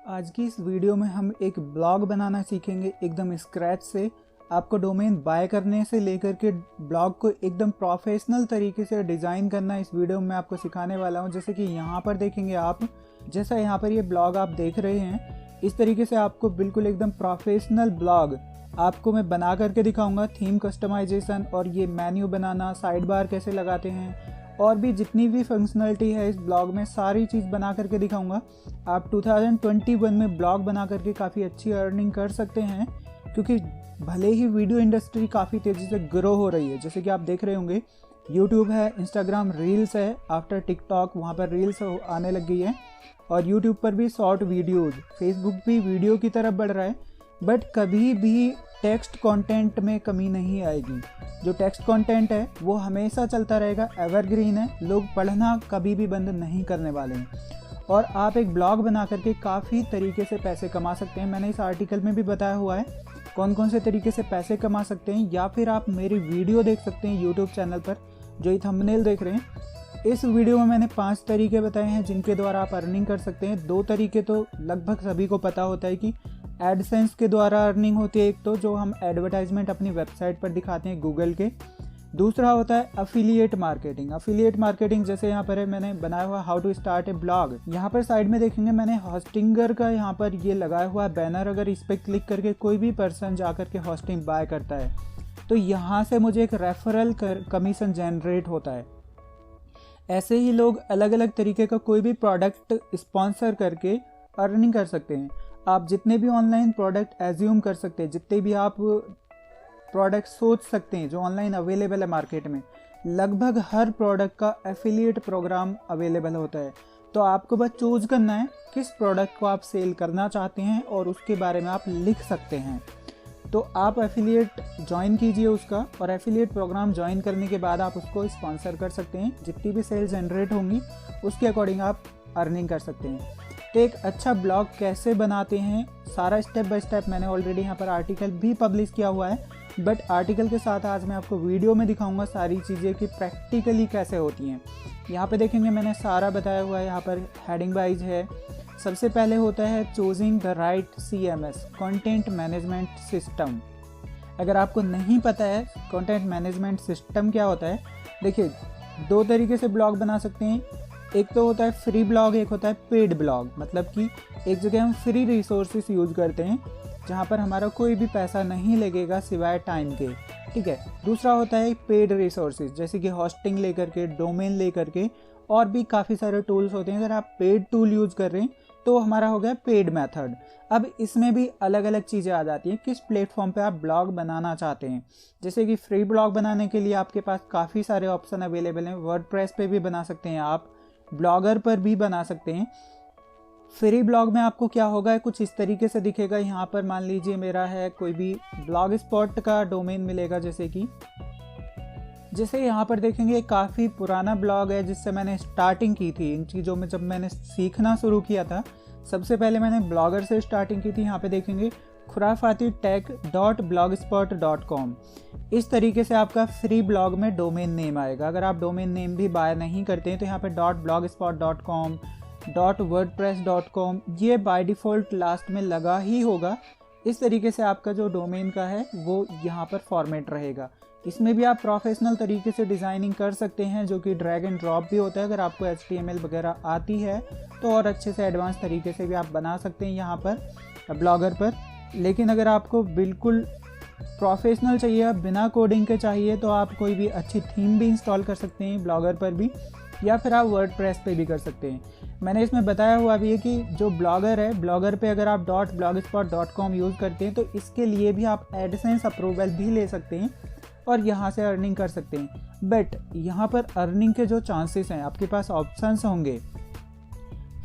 आज की इस वीडियो में हम एक ब्लॉग बनाना सीखेंगे एकदम स्क्रैच से। आपको डोमेन बाय करने से लेकर के ब्लॉग को एकदम प्रोफेशनल तरीके से डिज़ाइन करना इस वीडियो में आपको सिखाने वाला हूं। जैसे कि यहाँ पर देखेंगे आप, जैसा यहाँ पर ये ब्लॉग आप देख रहे हैं, इस तरीके से आपको बिल्कुल एकदम प्रोफेशनल ब्लॉग आपको मैं बना करके दिखाऊंगा। थीम कस्टमाइजेशन और ये मेन्यू बनाना, साइड बार कैसे लगाते हैं और भी जितनी भी फंक्शनलिटी है इस ब्लॉग में सारी चीज़ बना करके दिखाऊंगा। आप 2021 में ब्लॉग बना करके काफ़ी अच्छी अर्निंग कर सकते हैं, क्योंकि भले ही वीडियो इंडस्ट्री काफ़ी तेज़ी से ग्रो हो रही है। जैसे कि आप देख रहे होंगे, यूट्यूब है, इंस्टाग्राम रील्स है, आफ्टर टिकटॉक वहाँ पर रील्स आने लग गई है, और यूट्यूब पर भी शॉर्ट वीडियोज़, फेसबुक भी वीडियो की तरफ बढ़ रहा है। बट कभी भी टेक्स्ट कंटेंट में कमी नहीं आएगी। जो टेक्स्ट कंटेंट है वो हमेशा चलता रहेगा, एवरग्रीन है, लोग पढ़ना कभी भी बंद नहीं करने वाले हैं। और आप एक ब्लॉग बना करके काफ़ी तरीके से पैसे कमा सकते हैं। मैंने इस आर्टिकल में भी बताया हुआ है कौन कौन से तरीके से पैसे कमा सकते हैं, या फिर आप मेरी वीडियो देख सकते हैं यूट्यूब चैनल पर, जो ये थंबनेल देख रहे हैं। इस वीडियो में मैंने 5 तरीके बताए हैं जिनके द्वारा आप अर्निंग कर सकते हैं। 2 तरीके तो लगभग सभी को पता होता है कि एडसेंस के द्वारा अर्निंग होती है, एक तो जो हम एडवर्टाइजमेंट अपनी वेबसाइट पर दिखाते हैं गूगल के। दूसरा होता है अफिलिएट मार्केटिंग। अफिलिएट मार्केटिंग जैसे यहाँ पर है, मैंने बनाया हुआ how to start a blog. यहाँ पर साइड में देखेंगे मैंने होस्टिंगर का यहाँ पर ये लगाया हुआ बैनर। अगर इस पर क्लिक करके कोई भी पर्सन जा करके होस्टिंग बाय करता है तो यहाँ से मुझे एक रेफरल कमीशन जनरेट होता है। ऐसे ही लोग अलग अलग तरीके का कोई भी प्रोडक्ट स्पॉन्सर करके अर्निंग कर सकते हैं। आप जितने भी ऑनलाइन प्रोडक्ट एज्यूम कर सकते हैं, जितने भी आप प्रोडक्ट सोच सकते हैं जो ऑनलाइन अवेलेबल है मार्केट में, लगभग हर प्रोडक्ट का एफिलिएट प्रोग्राम अवेलेबल होता है। तो आपको बस चूज करना है किस प्रोडक्ट को आप सेल करना चाहते हैं और उसके बारे में आप लिख सकते हैं। तो आप एफिलिएट ज्वाइन कीजिए उसका, और एफिलिएट प्रोग्राम ज्वाइन करने के बाद आप उसको स्पॉन्सर कर सकते हैं। जितनी भी सेल जनरेट होंगी उसके अकॉर्डिंग आप अर्निंग कर सकते हैं। तो एक अच्छा ब्लॉग कैसे बनाते हैं सारा स्टेप बाय स्टेप मैंने ऑलरेडी यहाँ पर आर्टिकल भी पब्लिश किया हुआ है, बट आर्टिकल के साथ आज मैं आपको वीडियो में दिखाऊंगा सारी चीज़ें कि प्रैक्टिकली कैसे होती हैं। यहाँ पे देखेंगे मैंने सारा बताया हुआ है। यहाँ पर हेडिंग वाइज है। सबसे पहले होता है choosing the right CMS, content management system. अगर आपको नहीं पता है कंटेंट मैनेजमेंट सिस्टम क्या होता है, देखिए 2 तरीके से ब्लॉग बना सकते हैं। एक तो होता है फ्री ब्लॉग, एक होता है पेड ब्लॉग। मतलब कि एक जगह हम फ्री रिसोर्सेस यूज़ करते हैं जहाँ पर हमारा कोई भी पैसा नहीं लगेगा सिवाय टाइम के, ठीक है। दूसरा होता है पेड रिसोर्सेज, जैसे कि होस्टिंग लेकर के, डोमेन लेकर के, और भी काफ़ी सारे टूल्स होते हैं। अगर आप पेड टूल यूज़ कर रहे हैं तो हमारा हो गया पेड मेथड। अब इसमें भी अलग अलग चीज़ें आ जाती हैं किस प्लेटफॉर्म पे आप ब्लॉग बनाना चाहते हैं। जैसे कि फ्री ब्लॉग बनाने के लिए आपके पास काफ़ी सारे ऑप्शन अवेलेबल हैं। वर्डप्रेस पे भी बना सकते हैं आप, ब्लॉगर पर भी बना सकते हैं। फ्री ब्लॉग में आपको क्या होगा, कुछ इस तरीके से दिखेगा। यहाँ पर मान लीजिए मेरा है कोई भी ब्लॉग स्पॉट का डोमेन मिलेगा, जैसे यहाँ पर देखेंगे काफ़ी पुराना ब्लॉग है जिससे मैंने स्टार्टिंग की थी इन चीज़ों में। जब मैंने सीखना शुरू किया था सबसे पहले मैंने ब्लॉगर से स्टार्टिंग की थी। यहाँ पे देखेंगे khurafatitech.blogspot.com। इस तरीके से आपका फ्री ब्लॉग में डोमेन नेम आएगा। अगर आप डोमेन नेम भी बाय नहीं करते हैं तो यहाँ पे .blogspot.com, .wordpress.com ये बाय डिफ़ॉल्ट लास्ट में लगा ही होगा। इस तरीके से आपका जो डोमेन का है वो यहाँ पर फॉर्मेट रहेगा। इसमें भी आप प्रोफेशनल तरीके से डिज़ाइनिंग कर सकते हैं, जो कि ड्रैग एंड ड्रॉप भी होता है। अगर आपको HTML वगैरह आती है तो और अच्छे से एडवांस तरीके से भी आप बना सकते हैं यहाँ पर ब्लॉगर पर। लेकिन अगर आपको बिल्कुल प्रोफेशनल चाहिए, बिना कोडिंग के चाहिए, तो आप कोई भी अच्छी थीम भी इंस्टॉल कर सकते हैं ब्लॉगर पर भी, या फिर आप वर्डप्रेस पे भी कर सकते हैं। मैंने इसमें बताया हुआ भी है कि जो ब्लॉगर है, ब्लॉगर पे अगर आप .blogspot.com यूज़ करते हैं तो इसके लिए भी आप एडसेंस अप्रूवल भी ले सकते हैं और यहाँ से अर्निंग कर सकते हैं। बट यहाँ पर अर्निंग के जो चांसेस हैं, आपके पास ऑप्शंस होंगे।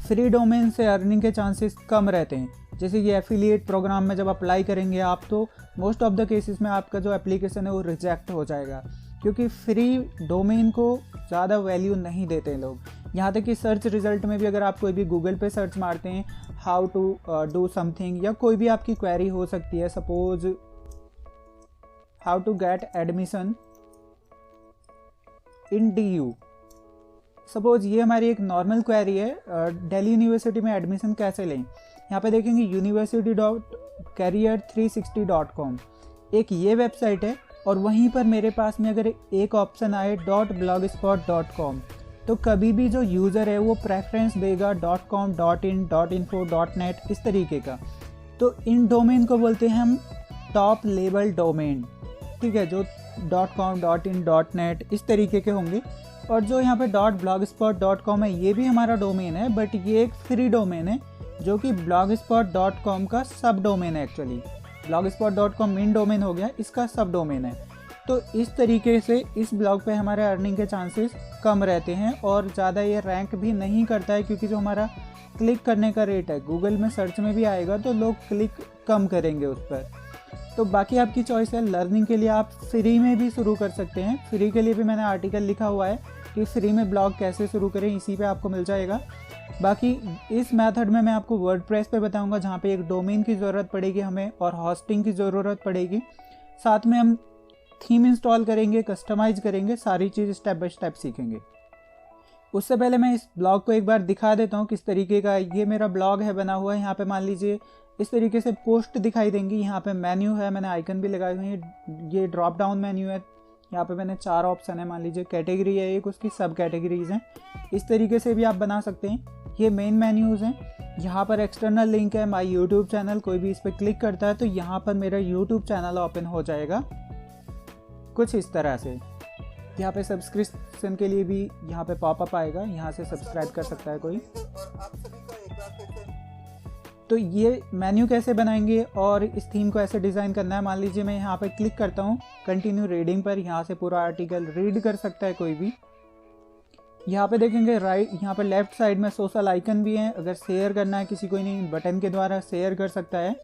फ्री डोमेन से अर्निंग के चांसेस कम रहते हैं। जैसे ये एफिलिएट प्रोग्राम में जब अप्लाई करेंगे आप, तो मोस्ट ऑफ द केसेस में आपका जो एप्लीकेशन है वो रिजेक्ट हो जाएगा, क्योंकि फ्री डोमेन को ज़्यादा वैल्यू नहीं देते लोग। यहाँ तक कि सर्च रिजल्ट में भी अगर आप कोई भी गूगल पे सर्च मारते हैं हाउ टू डू समथिंग, या कोई भी आपकी क्वेरी हो सकती है, suppose how to get admission in DU, suppose ये हमारी एक नॉर्मल क्वेरी है, दिल्ली यूनिवर्सिटी में एडमिशन कैसे लें। यहाँ पे देखेंगे university.career360.com, एक ये वेबसाइट है। और वहीं पर मेरे पास में अगर एक ऑप्शन आए .blogspot.com, तो कभी भी जो यूज़र है वो प्रेफरेंस देगा .com, .in, .info, .net इस तरीके का। तो इन डोमेन को बोलते हैं हम टॉप लेवल डोमेन, ठीक है, जो .com, .in, .net इस तरीके के होंगे। और जो यहाँ पे .blogspot.com है ये भी हमारा डोमेन है, बट ये एक फ्री डोमेन है जो कि blogspot.com का सब डोमेन है। एक्चुअली blogspot.com मेन डोमेन हो गया, इसका सब डोमेन है। तो इस तरीके से इस ब्लॉग पे हमारे अर्निंग के चांसेस कम रहते हैं और ज़्यादा ये रैंक भी नहीं करता है, क्योंकि जो हमारा क्लिक करने का रेट है, गूगल में सर्च में भी आएगा तो लोग क्लिक कम करेंगे उस पर। तो बाकी आपकी चॉइस है। लर्निंग के लिए आप फ्री में भी शुरू कर सकते हैं। फ्री के लिए भी मैंने आर्टिकल लिखा हुआ है कि फ्री में ब्लॉग कैसे शुरू करें, इसी पे आपको मिल जाएगा। बाकी इस मेथड में मैं आपको वर्डप्रेस पे बताऊंगा, जहाँ पे एक डोमेन की ज़रूरत पड़ेगी हमें और होस्टिंग की ज़रूरत पड़ेगी। साथ में हम थीम इंस्टॉल करेंगे, कस्टमाइज करेंगे, सारी चीज़ स्टेप बाय स्टेप सीखेंगे। उससे पहले मैं इस ब्लॉग को एक बार दिखा देता हूँ किस तरीके का ये मेरा ब्लॉग है बना हुआ है। यहाँ पे मान लीजिए इस तरीके से पोस्ट दिखाई देंगी। यहाँ पे मेन्यू है, मैंने आइकन भी लगाए हुए हैं। ये ड्रॉप डाउन मेन्यू है, यहाँ पे मैंने 4 ऑप्शन है। मान लीजिए कैटेगरी है एक, उसकी सब कैटेगरीज हैं। इस तरीके से भी आप बना सकते हैं। ये मेन मेन्यूज़ हैं। यहाँ पर एक्सटर्नल लिंक है माय यूट्यूब चैनल, कोई भी इस पर क्लिक करता है तो यहाँ पर मेरा यूट्यूब चैनल ओपन हो जाएगा कुछ इस तरह से। यहाँ पे सब्सक्रिप्शन के लिए भी यहाँ पे पॉपअप आएगा, यहाँ से सब्सक्राइब कर सकता है कोई। तो ये मेन्यू कैसे बनाएंगे और इस थीम को ऐसे डिज़ाइन करना है। मान लीजिए मैं यहाँ पे क्लिक करता हूँ कंटिन्यू रीडिंग पर, यहाँ से पूरा आर्टिकल रीड कर सकता है कोई भी। यहाँ पे देखेंगे राइट, यहाँ पर लेफ्ट साइड में सोशल आइकन भी हैं, अगर शेयर करना है किसी को, नहीं बटन के द्वारा शेयर कर सकता है।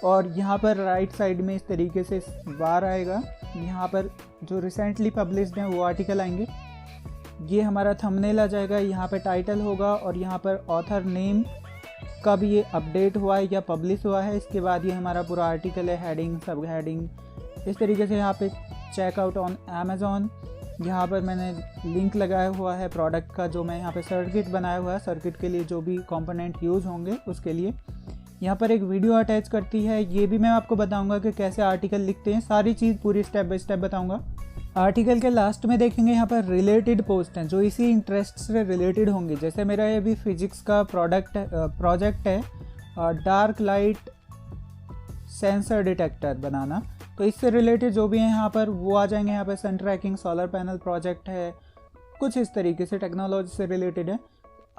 और यहाँ पर राइट साइड में इस तरीके से बार आएगा, यहाँ पर जो रिसेंटली पब्लिश्ड हैं वो आर्टिकल आएंगे। ये हमारा थंबनेल आ जाएगा, यहाँ पे टाइटल होगा और यहाँ पर ऑथर नेम कब ये अपडेट हुआ है या पब्लिश हुआ है। इसके बाद ये हमारा पूरा आर्टिकल है, हेडिंग, सब हेडिंग इस तरीके से। यहाँ पे चेकआउट ऑन अमेज़ॉन, यहाँ पर मैंने लिंक लगाया हुआ है प्रोडक्ट का, जो मैं यहाँ पे सर्किट बनाया हुआ है, सर्किट के लिए जो भी कंपोनेंट यूज़ होंगे उसके लिए। यहाँ पर एक वीडियो अटैच करती है, ये भी मैं आपको बताऊंगा कि कैसे आर्टिकल लिखते हैं, सारी चीज़ पूरी स्टेप बाय स्टेप बताऊंगा। आर्टिकल के लास्ट में देखेंगे यहाँ पर रिलेटेड पोस्ट हैं जो इसी इंटरेस्ट से रिलेटेड होंगे। जैसे मेरा ये भी फिजिक्स का प्रोजेक्ट है डार्क लाइट सेंसर डिटेक्टर बनाना, तो इससे रिलेटेड जो भी हैं यहाँ पर वो आ जाएंगे। यहाँ पर सन ट्रैकिंग, सोलर पैनल प्रोजेक्ट है, कुछ इस तरीके से टेक्नोलॉजी से रिलेटेड है।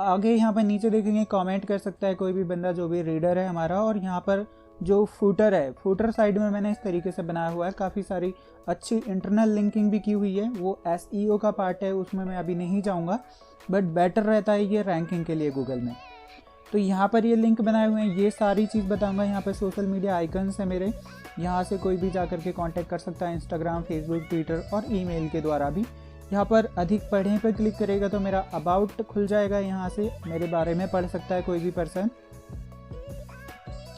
आगे यहाँ पर नीचे देखेंगे कमेंट कर सकता है कोई भी बंदा जो भी रीडर है हमारा। और यहाँ पर जो फूटर है, फूटर साइड में मैंने इस तरीके से बनाया हुआ है, काफ़ी सारी अच्छी इंटरनल लिंकिंग भी की हुई है। वो SEO का पार्ट है, उसमें मैं अभी नहीं जाऊँगा, बट बेटर रहता है ये रैंकिंग के लिए गूगल में। तो यहाँ पर ये लिंक बनाए हुए हैं, ये सारी चीज़ बताऊँगा। यहाँ पर सोशल मीडिया आइकन्स है मेरे, यहाँ से कोई भी जा करके कांटेक्ट कर सकता है, इंस्टाग्राम, फेसबुक, ट्विटर और ईमेल के द्वारा भी। यहाँ पर अधिक पढ़ें पर क्लिक करेगा तो मेरा अबाउट खुल जाएगा, यहाँ से मेरे बारे में पढ़ सकता है कोई भी पर्सन।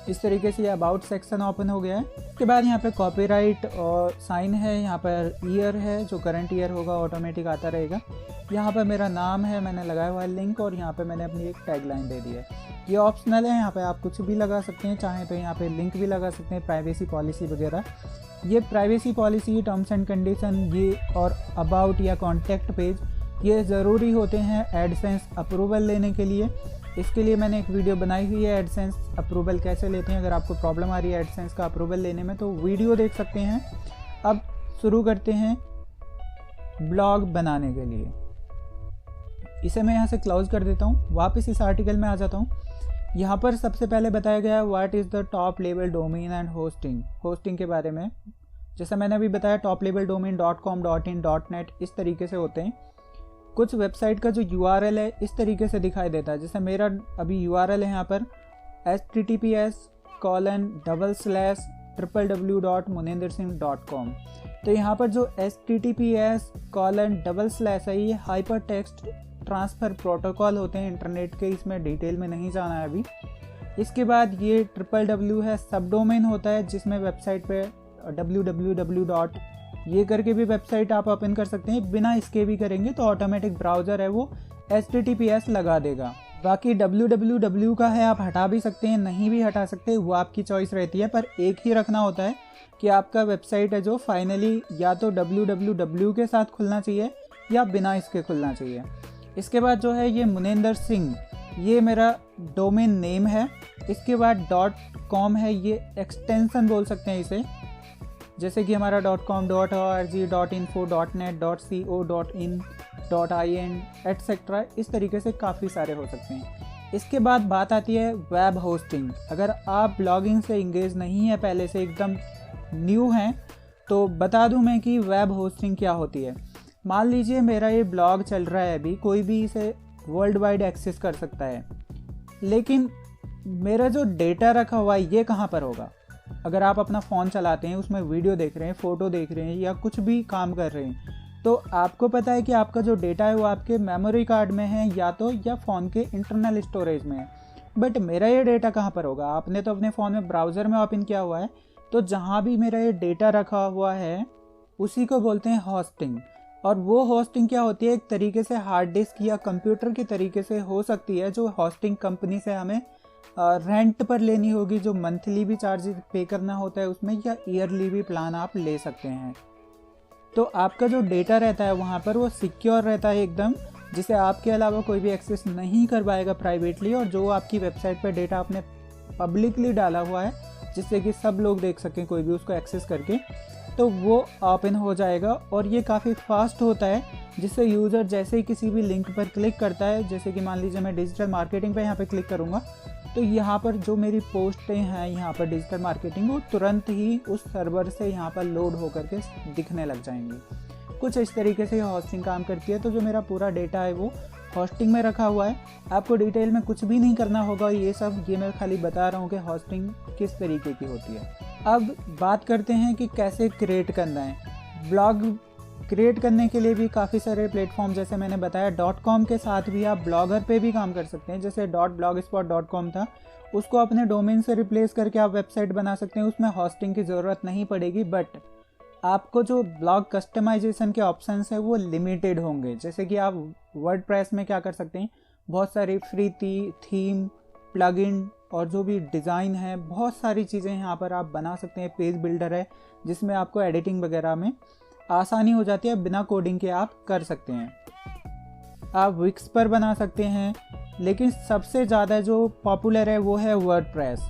इस तरीके से ये अबाउट सेक्शन ओपन हो गया है। उसके बाद यहाँ पे कॉपीराइट और साइन है, यहाँ पर ईयर है, जो करंट ईयर होगा ऑटोमेटिक आता रहेगा। यहाँ पर मेरा नाम है, मैंने लगाया हुआ है लिंक, और यहाँ पे मैंने अपनी एक टैगलाइन दे दी है। ये ऑप्शनल है, यहाँ पे आप कुछ भी लगा सकते हैं, चाहें तो यहाँ पे लिंक भी लगा सकते हैं, प्राइवेसी पॉलिसी वगैरह। ये privacy policy, terms and condition, ये और अबाउट या कॉन्टैक्ट पेज, ये ज़रूरी होते हैं एडसेंस अप्रूवल लेने के लिए। इसके लिए मैंने एक वीडियो बनाई हुई है, एडसेंस अप्रूवल कैसे लेते हैं। अगर आपको प्रॉब्लम आ रही है एडसेंस का अप्रूवल लेने में तो वीडियो देख सकते हैं। अब शुरू करते हैं ब्लॉग बनाने के लिए। इसे मैं यहाँ से क्लोज कर देता हूँ, वापस इस आर्टिकल में आ जाता हूँ। यहाँ पर सबसे पहले बताया गया है what is the top level domain and hosting के बारे में। जैसा मैंने अभी बताया, top level domain .com, .in, .net इस तरीके से होते हैं। कुछ वेबसाइट का जो URL है इस तरीके से दिखाई देता है। जैसे मेरा अभी URL है यहाँ पर https://www.munindersingh.com। तो यहाँ पर जो https:// है, ये हाइपर टेक्स्ट ट्रांसफ़र प्रोटोकॉल होते हैं इंटरनेट के, इसमें डिटेल में नहीं जाना है अभी। इसके बाद ये www है, सब डोमेन होता है जिसमें वेबसाइट पे www. ये करके भी वेबसाइट आप ओपन कर सकते हैं। बिना इसके भी करेंगे तो ऑटोमेटिक ब्राउज़र है वो https लगा देगा। बाकी www का है, आप हटा भी सकते हैं, नहीं भी हटा सकते, वो आपकी चॉइस रहती है, पर एक ही रखना होता है कि आपका वेबसाइट है जो फाइनली या तो www के साथ खुलना चाहिए या बिना इसके खुलना चाहिए। इसके बाद जो है ये मुनेंद्र सिंह, ये मेरा डोमेन नेम है। इसके बाद .com है, ये एक्सटेंशन बोल सकते हैं इसे, जैसे कि हमारा .com, .org, .info, .net, .co, .in, .in etcetera, इस तरीके से काफ़ी सारे हो सकते हैं। इसके बाद बात आती है वेब होस्टिंग। अगर आप ब्लॉगिंग से इंगेज नहीं है, पहले से एकदम न्यू हैं, तो बता दूं मैं कि वेब होस्टिंग क्या होती है। मान लीजिए मेरा ये ब्लॉग चल रहा है अभी, कोई भी इसे वर्ल्ड वाइड एक्सेस कर सकता है, लेकिन मेरा जो डेटा रखा हुआ है ये कहाँ पर होगा? अगर आप अपना फ़ोन चलाते हैं, उसमें वीडियो देख रहे हैं, फ़ोटो देख रहे हैं या कुछ भी काम कर रहे हैं, तो आपको पता है कि आपका जो डेटा है वो आपके मेमोरी कार्ड में है या फ़ोन के इंटरनल स्टोरेज में है। बट मेरा ये डेटा कहाँ पर होगा? आपने तो अपने फ़ोन में ब्राउज़र में ओपन किया हुआ है, तो जहाँ भी मेरा ये डेटा रखा हुआ है उसी को बोलते हैं होस्टिंग। और वो होस्टिंग क्या होती है? एक तरीके से हार्ड डिस्क या कंप्यूटर के तरीके से हो सकती है, जो होस्टिंग कंपनी से हमें रेंट पर लेनी होगी, जो मंथली भी चार्ज पे करना होता है उसमें, या ईयरली भी प्लान आप ले सकते हैं। तो आपका जो डेटा रहता है वहाँ पर वो सिक्योर रहता है एकदम, जिसे आपके अलावा कोई भी एक्सेस नहीं कर पाएगा प्राइवेटली। और जो आपकी वेबसाइट पर डेटा आपने पब्लिकली डाला हुआ है, जिससे कि सब लोग देख सकें कोई भी उसको एक्सेस करके, तो वो ओपन हो जाएगा। और ये काफ़ी फास्ट होता है, जिससे यूज़र जैसे ही किसी भी लिंक पर क्लिक करता है, जैसे कि मान लीजिए मैं डिजिटल मार्केटिंग पे यहाँ पे क्लिक करूँगा, तो यहाँ पर जो मेरी पोस्टें हैं यहाँ पर डिजिटल मार्केटिंग, वो तुरंत ही उस सर्वर से यहाँ पर लोड होकर के दिखने लग जाएंगी। कुछ इस तरीके से होस्टिंग काम करती है। तो जो मेरा पूरा डेटा है वो होस्टिंग में रखा हुआ है। आपको डिटेल में कुछ भी नहीं करना होगा, ये मैं खाली बता रहा हूँ कि होस्टिंग किस तरीके की होती है। अब बात करते हैं कि कैसे क्रिएट करना है। ब्लॉग क्रिएट करने के लिए भी काफ़ी सारे प्लेटफॉर्म, जैसे मैंने बताया .com के साथ भी आप ब्लॉगर पे भी काम कर सकते हैं। जैसे .blogspot.com था, उसको अपने डोमेन से रिप्लेस करके आप वेबसाइट बना सकते हैं, उसमें होस्टिंग की ज़रूरत नहीं पड़ेगी। बट आपको जो ब्लॉग कस्टमाइजेशन के ऑप्शंस हैं वो लिमिटेड होंगे। जैसे कि आप वर्डप्रेस में क्या कर सकते हैं, बहुत सारी फ्री थीम, प्लगइन और जो भी डिज़ाइन है, बहुत सारी चीज़ें यहाँ पर आप बना सकते हैं। पेज बिल्डर है जिसमें आपको एडिटिंग वगैरह में आसानी हो जाती है, बिना कोडिंग के आप कर सकते हैं। आप विक्स पर बना सकते हैं, लेकिन सबसे ज़्यादा जो पॉपुलर है वो है वर्डप्रेस,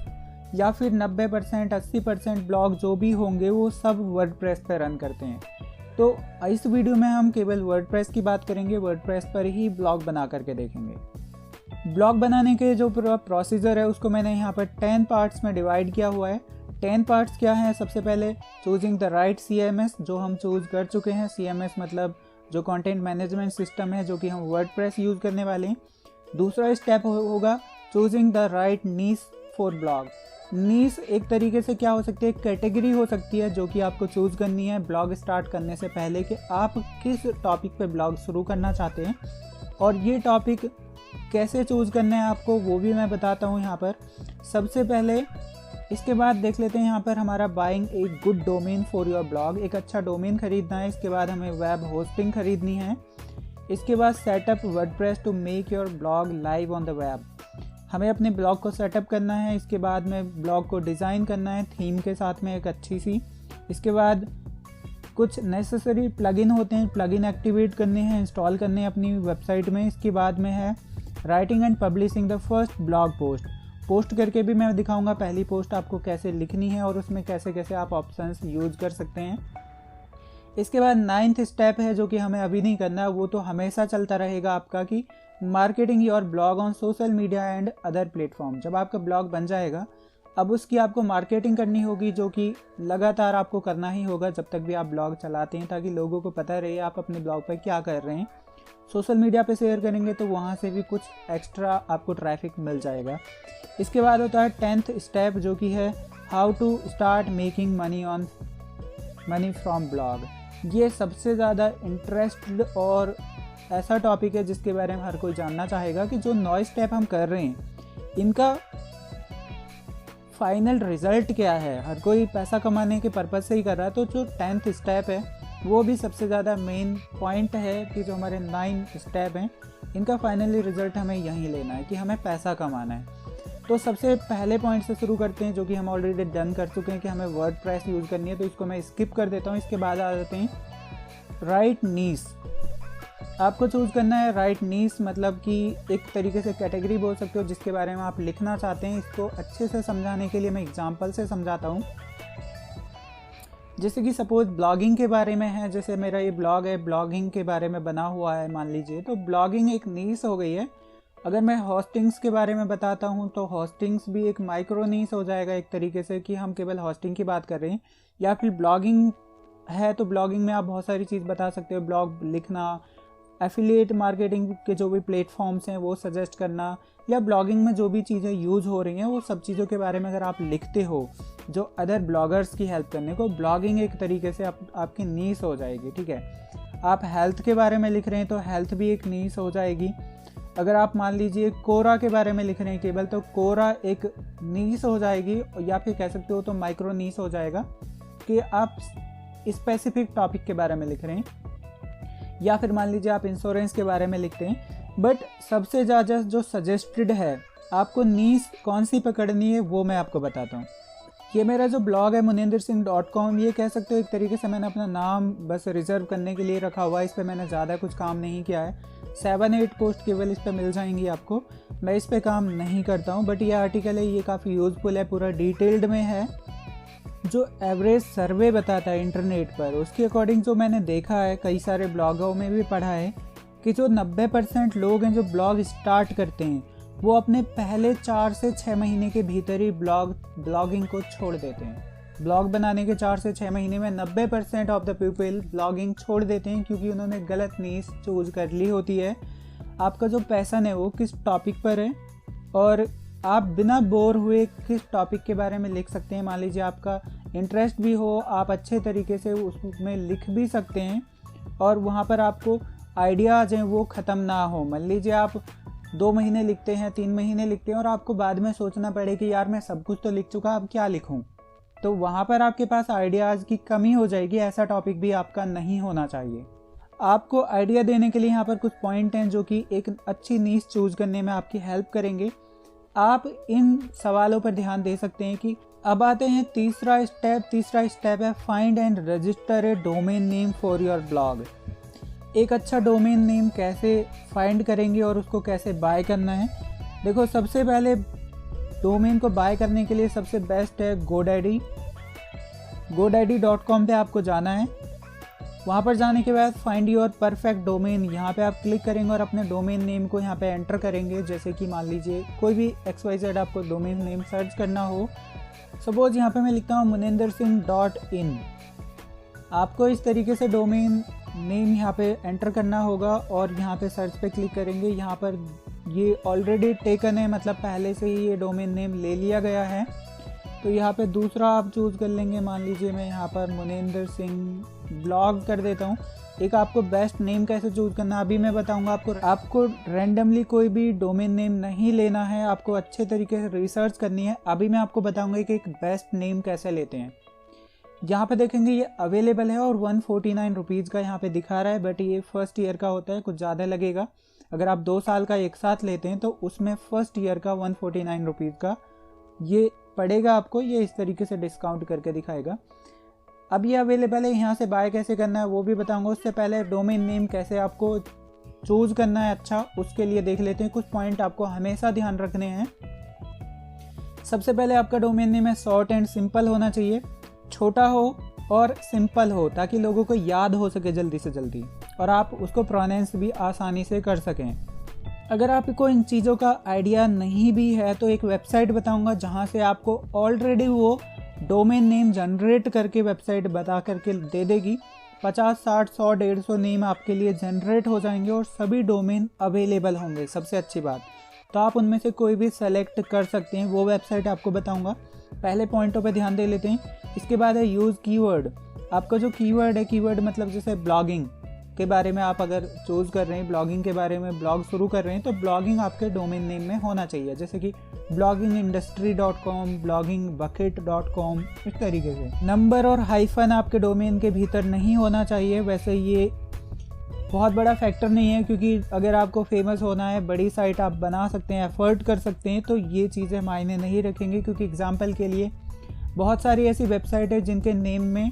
या फिर 90% 80% ब्लॉग जो भी होंगे वो सब वर्डप्रेस पर रन करते हैं। तो इस वीडियो में हम केवल वर्डप्रेस की बात करेंगे, वर्डप्रेस पर ही ब्लॉग बना करके देखेंगे। ब्लॉग बनाने के जो पूरा प्रोसीजर है उसको मैंने यहाँ पर 10 पार्ट्स में डिवाइड किया हुआ है। 10 पार्ट्स क्या हैं? सबसे पहले चूजिंग द राइट CMS, जो हम चूज़ कर चुके हैं। CMS मतलब जो कंटेंट मैनेजमेंट सिस्टम है, जो कि हम वर्डप्रेस यूज़ करने वाले हैं। दूसरा स्टेप होगा choosing the right niche for blog. Niche एक तरीके से क्या हो सकती है, कैटेगरी हो सकती है, जो कि आपको चूज़ करनी है ब्लॉग स्टार्ट करने से पहले कि आप किस टॉपिक पे ब्लॉग शुरू करना चाहते हैं। और ये टॉपिक कैसे चूज़ करना है आपको, वो भी मैं बताता हूँ यहाँ पर। सबसे पहले इसके बाद देख लेते हैं यहाँ पर हमारा buying a good domain for your blog. एक अच्छा डोमेन खरीदना है। इसके बाद हमें वेब होस्टिंग खरीदनी है। इसके बाद setup WordPress to make your blog live on the web. हमें अपने ब्लॉग को सेटअप करना है। इसके बाद में ब्लॉग को डिज़ाइन करना है थीम के साथ में एक अच्छी सी। इसके बाद कुछ नेसेसरी प्लगइन होते हैं, प्लगइन एक्टिवेट करने हैं, इंस्टॉल करने हैं अपनी वेबसाइट में। इसके बाद में है writing and publishing the first blog post करके भी मैं दिखाऊंगा पहली पोस्ट आपको कैसे लिखनी है और उसमें कैसे कैसे आप ऑप्शंस यूज कर सकते हैं। इसके बाद 9th स्टेप है, जो कि हमें अभी नहीं करना है, वो तो हमेशा चलता रहेगा आपका, कि marketing your blog on social media and other platform. जब आपका ब्लॉग बन जाएगा, अब उसकी आपको मार्केटिंग करनी होगी, जो कि लगातार आपको करना ही होगा जब तक भी आप ब्लॉग चलाते हैं, ताकि लोगों को पता रहे आप अपने ब्लॉग पर क्या कर रहे हैं। सोशल मीडिया पे शेयर करेंगे तो वहाँ से भी कुछ एक्स्ट्रा आपको ट्रैफिक मिल जाएगा। इसके बाद होता है 10th स्टेप, जो कि है how to start making money from blog. ये सबसे ज़्यादा इंटरेस्टेड और ऐसा टॉपिक है जिसके बारे में हर कोई जानना चाहेगा कि जो 9 स्टेप हम कर रहे हैं इनका फाइनल रिजल्ट क्या है। हर कोई पैसा कमाने के पर्पज़ से ही कर रहा है, तो जो 10th स्टेप है वो भी सबसे ज़्यादा मेन पॉइंट है कि जो हमारे 9 स्टेप हैं इनका फाइनली रिजल्ट हमें यहीं लेना है कि हमें पैसा कमाना है। तो सबसे पहले पॉइंट से शुरू करते हैं, जो कि हम ऑलरेडी डन कर चुके हैं कि हमें वर्डप्रेस यूज़ करनी है, तो इसको मैं स्किप कर देता हूँ। इसके बाद आ जाते हैं राइट नीश। आपको चूज़ करना है राइट नीश, मतलब कि एक तरीके से कैटेगरी बोल सकते हो जिसके बारे में आप लिखना चाहते हैं। इसको अच्छे से समझाने के लिए मैं एग्जांपल से समझाता हूँ। जैसे कि सपोज ब्लॉगिंग के बारे में है, जैसे मेरा ये ब्लॉग है, ब्लॉगिंग के बारे में बना हुआ है मान लीजिए, तो ब्लॉगिंग एक नीश हो गई है। अगर मैं होस्टिंग्स के बारे में बताता हूँ तो होस्टिंग्स भी एक माइक्रो नीश हो जाएगा एक तरीके से, कि हम केवल होस्टिंग की बात कर रहे हैं। या फिर ब्लॉगिंग है तो ब्लॉगिंग में आप बहुत सारी चीज़ बता सकते हो, ब्लॉग लिखना, एफिलिएट मार्केटिंग के जो भी प्लेटफॉर्म्स हैं वो सजेस्ट करना, या ब्लॉगिंग में जो भी चीज़ें यूज़ हो रही हैं वो सब चीज़ों के बारे में अगर आप लिखते हो जो अदर ब्लॉगर्स की हेल्प करने को, ब्लॉगिंग एक तरीके से आपकी नीश हो जाएगी। ठीक है, आप हेल्थ के बारे में लिख रहे हैं तो हेल्थ भी एक नीश हो जाएगी। अगर आप मान लीजिए कोरा के बारे में लिख रहे हैं केवल, तो कोरा एक नीश हो जाएगी, या फिर कह सकते हो तो माइक्रो नीश हो जाएगा कि आप स्पेसिफिक टॉपिक के बारे में लिख रहे हैं। या फिर मान लीजिए आप इंश्योरेंस के बारे में लिखते हैं। बट सबसे ज़्यादा जो सजेस्टेड है आपको नीश कौन सी पकड़नी है वो मैं आपको बताता हूँ। ये मेरा जो ब्लॉग है munindersingh.com, ये कह सकते हो एक तरीके से मैंने अपना नाम बस रिजर्व करने के लिए रखा हुआ है। इस पर मैंने ज़्यादा कुछ काम नहीं किया है। 7-8 पोस्ट केवल इस पर मिल जाएंगी आपको, मैं इस पर काम नहीं करता हूँ। बट ये आर्टिकल है, ये काफ़ी यूज़फुल है, पूरा डिटेल्ड में है। जो एवरेज सर्वे बताता है इंटरनेट पर, उसके अकॉर्डिंग जो मैंने देखा है, कई सारे ब्लॉगों में भी पढ़ा है कि जो 90% लोग हैं जो ब्लॉग स्टार्ट करते हैं वो अपने पहले 4 से 6 महीने के भीतर ही ब्लॉगिंग को छोड़ देते हैं। ब्लॉग बनाने के 4 से 6 महीने में 90% ऑफ द पीपल ब्लॉगिंग छोड़ देते हैं, क्योंकि उन्होंने गलत नीश चूज कर ली होती है। आपका जो पैशन है वो किस टॉपिक पर है, और आप बिना बोर हुए किस टॉपिक के बारे में लिख सकते हैं। मान लीजिए आपका इंटरेस्ट भी हो, आप अच्छे तरीके से उसमें लिख भी सकते हैं, और वहाँ पर आपको आइडियाज़ हैं वो ख़त्म ना हो। मान लीजिए आप 2 महीने लिखते हैं, 3 महीने लिखते हैं, और आपको बाद में सोचना पड़े कि यार मैं सब कुछ तो लिख चुका, अब क्या लिखूं, तो वहाँ पर आपके पास आइडियाज़ की कमी हो जाएगी। ऐसा टॉपिक भी आपका नहीं होना चाहिए। आपको आइडिया देने के लिए यहाँ पर कुछ पॉइंट हैं जो कि एक अच्छी नीश चूज करने में आपकी हेल्प करेंगे। आप इन सवालों पर ध्यान दे सकते हैं कि अब आते हैं तीसरा स्टेप है find and register A domain name for your blog. एक अच्छा डोमेन नेम कैसे फाइंड करेंगे और उसको कैसे बाय करना है। देखो, सबसे पहले डोमेन को बाय करने के लिए सबसे बेस्ट है GoDaddy। GoDaddy.com पे आपको जाना है। वहाँ पर जाने के बाद फाइंड योर परफेक्ट डोमेन, यहाँ पे आप क्लिक करेंगे और अपने डोमेन नेम को यहाँ पे एंटर करेंगे। जैसे कि मान लीजिए कोई भी XYZ आपको डोमेन नेम सर्च करना हो, सपोज यहाँ पे मैं लिखता हूँ munindersingh.in। आपको इस तरीके से डोमेन नेम यहाँ पे एंटर करना होगा और यहाँ पे सर्च पे क्लिक करेंगे। यहाँ पर ये ऑलरेडी टेकन है, मतलब पहले से ही ये डोमेन नेम ले लिया गया है। तो यहाँ पे दूसरा आप चूज़ कर लेंगे। मान लीजिए मैं यहाँ पर मुनिंदर सिंह ब्लॉग कर देता हूँ। एक आपको बेस्ट नेम कैसे चूज़ करना अभी मैं बताऊँगा आपको रैंडमली कोई भी डोमेन नेम नहीं लेना है, आपको अच्छे तरीके से रिसर्च करनी है। अभी मैं आपको बताऊँगा कि एक बेस्ट नेम कैसे लेते हैं। यहाँ पे देखेंगे ये अवेलेबल है और 149 रुपीज़ का यहाँ पे दिखा रहा है, बट ये फर्स्ट ईयर का होता है, कुछ ज़्यादा लगेगा। अगर आप 2 साल का एक साथ लेते हैं तो उसमें फर्स्ट ईयर का 149 रुपीज़ का ये पड़ेगा आपको। ये इस तरीके से डिस्काउंट करके दिखाएगा। अब ये अवेलेबल है, यहाँ से बाय कैसे करना है वो भी बताऊँगा। उससे पहले डोमेन नेम कैसे आपको चूज़ करना है अच्छा, उसके लिए देख लेते हैं। कुछ पॉइंट आपको हमेशा ध्यान रखने हैं। सबसे पहले आपका डोमेन नेम है शॉर्ट एंड सिंपल होना चाहिए, छोटा हो और सिंपल हो, ताकि लोगों को याद हो सके जल्दी से जल्दी और आप उसको प्रोनाउंस भी आसानी से कर सकें। अगर आपको इन चीज़ों का आइडिया नहीं भी है तो एक वेबसाइट बताऊंगा जहां से आपको ऑलरेडी वो डोमेन नेम जनरेट करके वेबसाइट बता करके दे देगी। 50, 60, 100, 150 नेम आपके लिए जनरेट हो जाएंगे और सभी डोमेन अवेलेबल होंगे। सबसे अच्छी बात, तो आप उनमें से कोई भी सेलेक्ट कर सकते हैं। वो वेबसाइट आपको बताऊंगा। पहले पॉइंटों पे ध्यान दे लेते हैं। इसके बाद है यूज़ कीवर्ड। आपका जो कीवर्ड है, कीवर्ड मतलब जैसे ब्लॉगिंग के बारे में आप अगर चूज़ कर रहे हैं, ब्लॉगिंग के बारे में ब्लॉग शुरू कर रहे हैं, तो ब्लॉगिंग आपके डोमेन नेम में होना चाहिए। जैसे कि bloggingindustry.com, bloggingbucket.com, इस तरीके से। नंबर और हाइफन आपके डोमेन के भीतर नहीं होना चाहिए। वैसे ये बहुत बड़ा फैक्टर नहीं है, क्योंकि अगर आपको फेमस होना है, बड़ी साइट आप बना सकते हैं, एफर्ट कर सकते हैं, तो ये चीज़ें मायने नहीं रखेंगी। क्योंकि एग्जांपल के लिए बहुत सारी ऐसी वेबसाइट है जिनके नेम में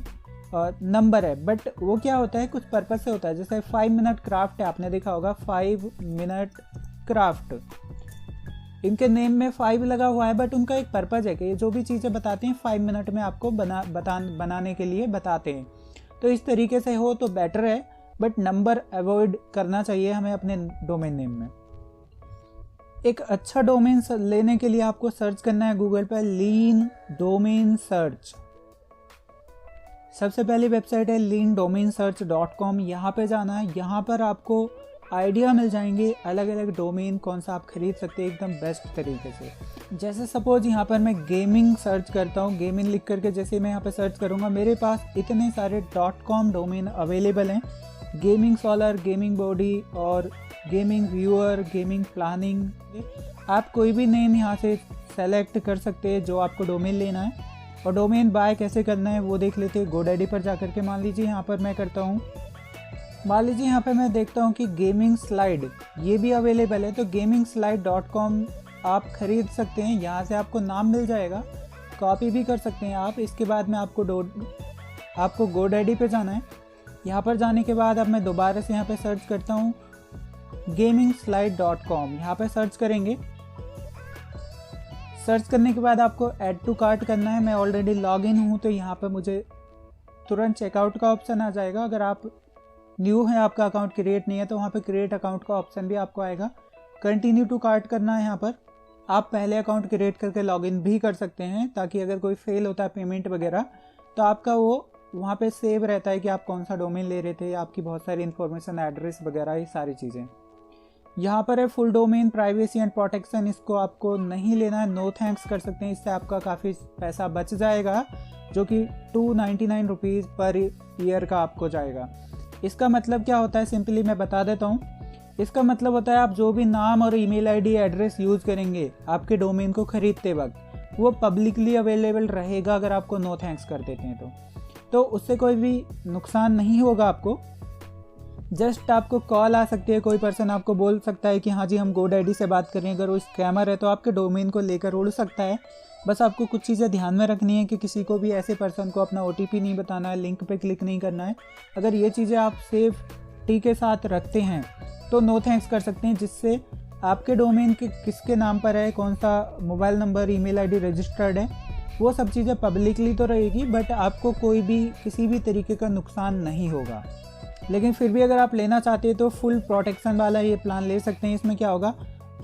नंबर है, बट वो क्या होता है, कुछ पर्पज़ से होता है। जैसे 5 मिनट क्राफ्ट है, आपने देखा होगा 5 मिनट क्राफ्ट, इनके नेम में 5 लगा हुआ है, बट उनका एक पर्पज़ है कि ये जो भी चीज़ें बताते हैं 5 मिनट में आपको बनाने के लिए बताते हैं। तो इस तरीके से हो तो बेटर है, बट नंबर अवॉइड करना चाहिए हमें अपने डोमेन नेम में। एक अच्छा डोमेन लेने के लिए आपको सर्च करना है गूगल पर लीन डोमेन सर्च। सबसे पहली वेबसाइट है leandomainsearch.com। यहाँ पे जाना है, यहाँ पर आपको आइडिया मिल जाएंगे अलग अलग डोमेन कौन सा आप खरीद सकते हैं एकदम बेस्ट तरीके से। जैसे सपोज यहाँ पर मैं गेमिंग सर्च करता हूँ, गेमिंग लिख करके जैसे मैं यहाँ पे सर्च करूँगा, मेरे पास इतने सारे .com डोमेन अवेलेबल हैं। गेमिंग सॉलर, गेमिंग बॉडी और गेमिंग व्यूअर, गेमिंग प्लानिंग, आप कोई भी नेम यहाँ से सेलेक्ट कर सकते हैं जो आपको डोमेन लेना है। और डोमेन बाय कैसे करना है वो देख लेते हैं GoDaddy पर जा करके। मान लीजिए यहाँ पर मैं करता हूँ, मान लीजिए यहाँ पे मैं देखता हूँ कि गेमिंग स्लाइड ये भी अवेलेबल है, तो gamingslide.com आप खरीद सकते हैं। यहाँ से आपको नाम मिल जाएगा, कॉपी भी कर सकते हैं आप। इसके बाद में आपको GoDaddy पे जाना है। यहाँ पर जाने के बाद अब मैं दोबारा से यहाँ पे सर्च करता हूँ gamingslide.com, यहाँ पे सर्च करेंगे। सर्च करने के बाद आपको ऐड टू कार्ट करना है। मैं ऑलरेडी लॉग इन हूँ तो यहाँ पे मुझे तुरंत चेकआउट का ऑप्शन आ जाएगा। अगर आप न्यू है, आपका अकाउंट क्रिएट नहीं है, तो वहाँ पे क्रिएट अकाउंट का ऑप्शन भी आपको आएगा। कंटिन्यू टू कार्ट करना है। यहाँ पर आप पहले अकाउंट क्रिएट करके लॉगिन भी कर सकते हैं, ताकि अगर कोई फेल होता है पेमेंट वगैरह तो आपका वो वहाँ पे सेव रहता है कि आप कौन सा डोमेन ले रहे थे, आपकी बहुत सारी इन्फॉर्मेशन, एड्रेस वगैरह, ये सारी चीज़ें। यहाँ पर है full domain privacy and protection, इसको आपको नहीं लेना है, नो थैंक्स कर सकते हैं। इससे आपका काफ़ी पैसा बच जाएगा, जो कि 299 रुपीज़ पर ईयर का आपको जाएगा। इसका मतलब क्या होता है, सिंपली मैं बता देता हूँ। इसका मतलब होता है आप जो भी नाम और ईमेल आईडी एड्रेस यूज़ करेंगे आपके डोमेन को खरीदते वक्त, वो पब्लिकली अवेलेबल रहेगा अगर आपको नो थैंक्स कर देते हैं तो उससे कोई भी नुकसान नहीं होगा आपको। जस्ट आपको कॉल आ सकती है, कोई पर्सन आपको बोल सकता है कि हाँ जी हम GoDaddy से बात कर रहे हैं। अगर वो स्कैमर है तो आपके डोमेन को लेकर उड़ सकता है। बस आपको कुछ चीज़ें ध्यान में रखनी है कि किसी को भी ऐसे पर्सन को अपना OTP नहीं बताना है, लिंक पे क्लिक नहीं करना है। अगर ये चीज़ें आप सेफ्टी के साथ रखते हैं तो नो थैंक्स कर सकते हैं, जिससे आपके डोमेन के किसके नाम पर है, कौन सा mobile number, email ID registered है, वो सब चीज़ें पब्लिकली तो रहेगी, बट आपको कोई भी किसी भी तरीके का नुकसान नहीं होगा। लेकिन फिर भी अगर आप लेना चाहते हैं तो फुल प्रोटेक्शन वाला ये प्लान ले सकते हैं। इसमें क्या होगा,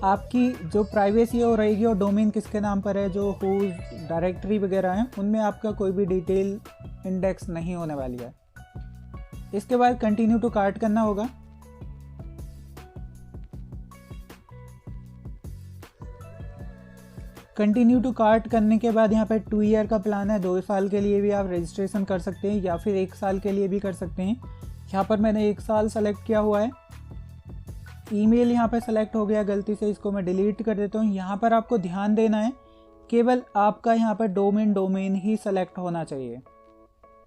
आपकी जो प्राइवेसी है वो रहेगी और डोमेन किसके नाम पर है, जो होस्ट डायरेक्टरी वगैरह है, उनमें आपका कोई भी डिटेल इंडेक्स नहीं होने वाली है। इसके बाद कंटिन्यू टू कार्ट करना होगा। कंटिन्यू टू कार्ट करने के बाद यहाँ पे 2 ईयर का प्लान है, 2 साल के लिए भी आप रजिस्ट्रेशन कर सकते हैं या फिर 1 साल के लिए भी कर सकते हैं। यहाँ पर मैंने 1 साल सेलेक्ट किया हुआ है। ईमेल यहाँ पे सेलेक्ट हो गया गलती से, इसको मैं डिलीट कर देता हूँ। यहाँ पर आपको ध्यान देना है, केवल आपका यहाँ पर डोमेन ही सेलेक्ट होना चाहिए,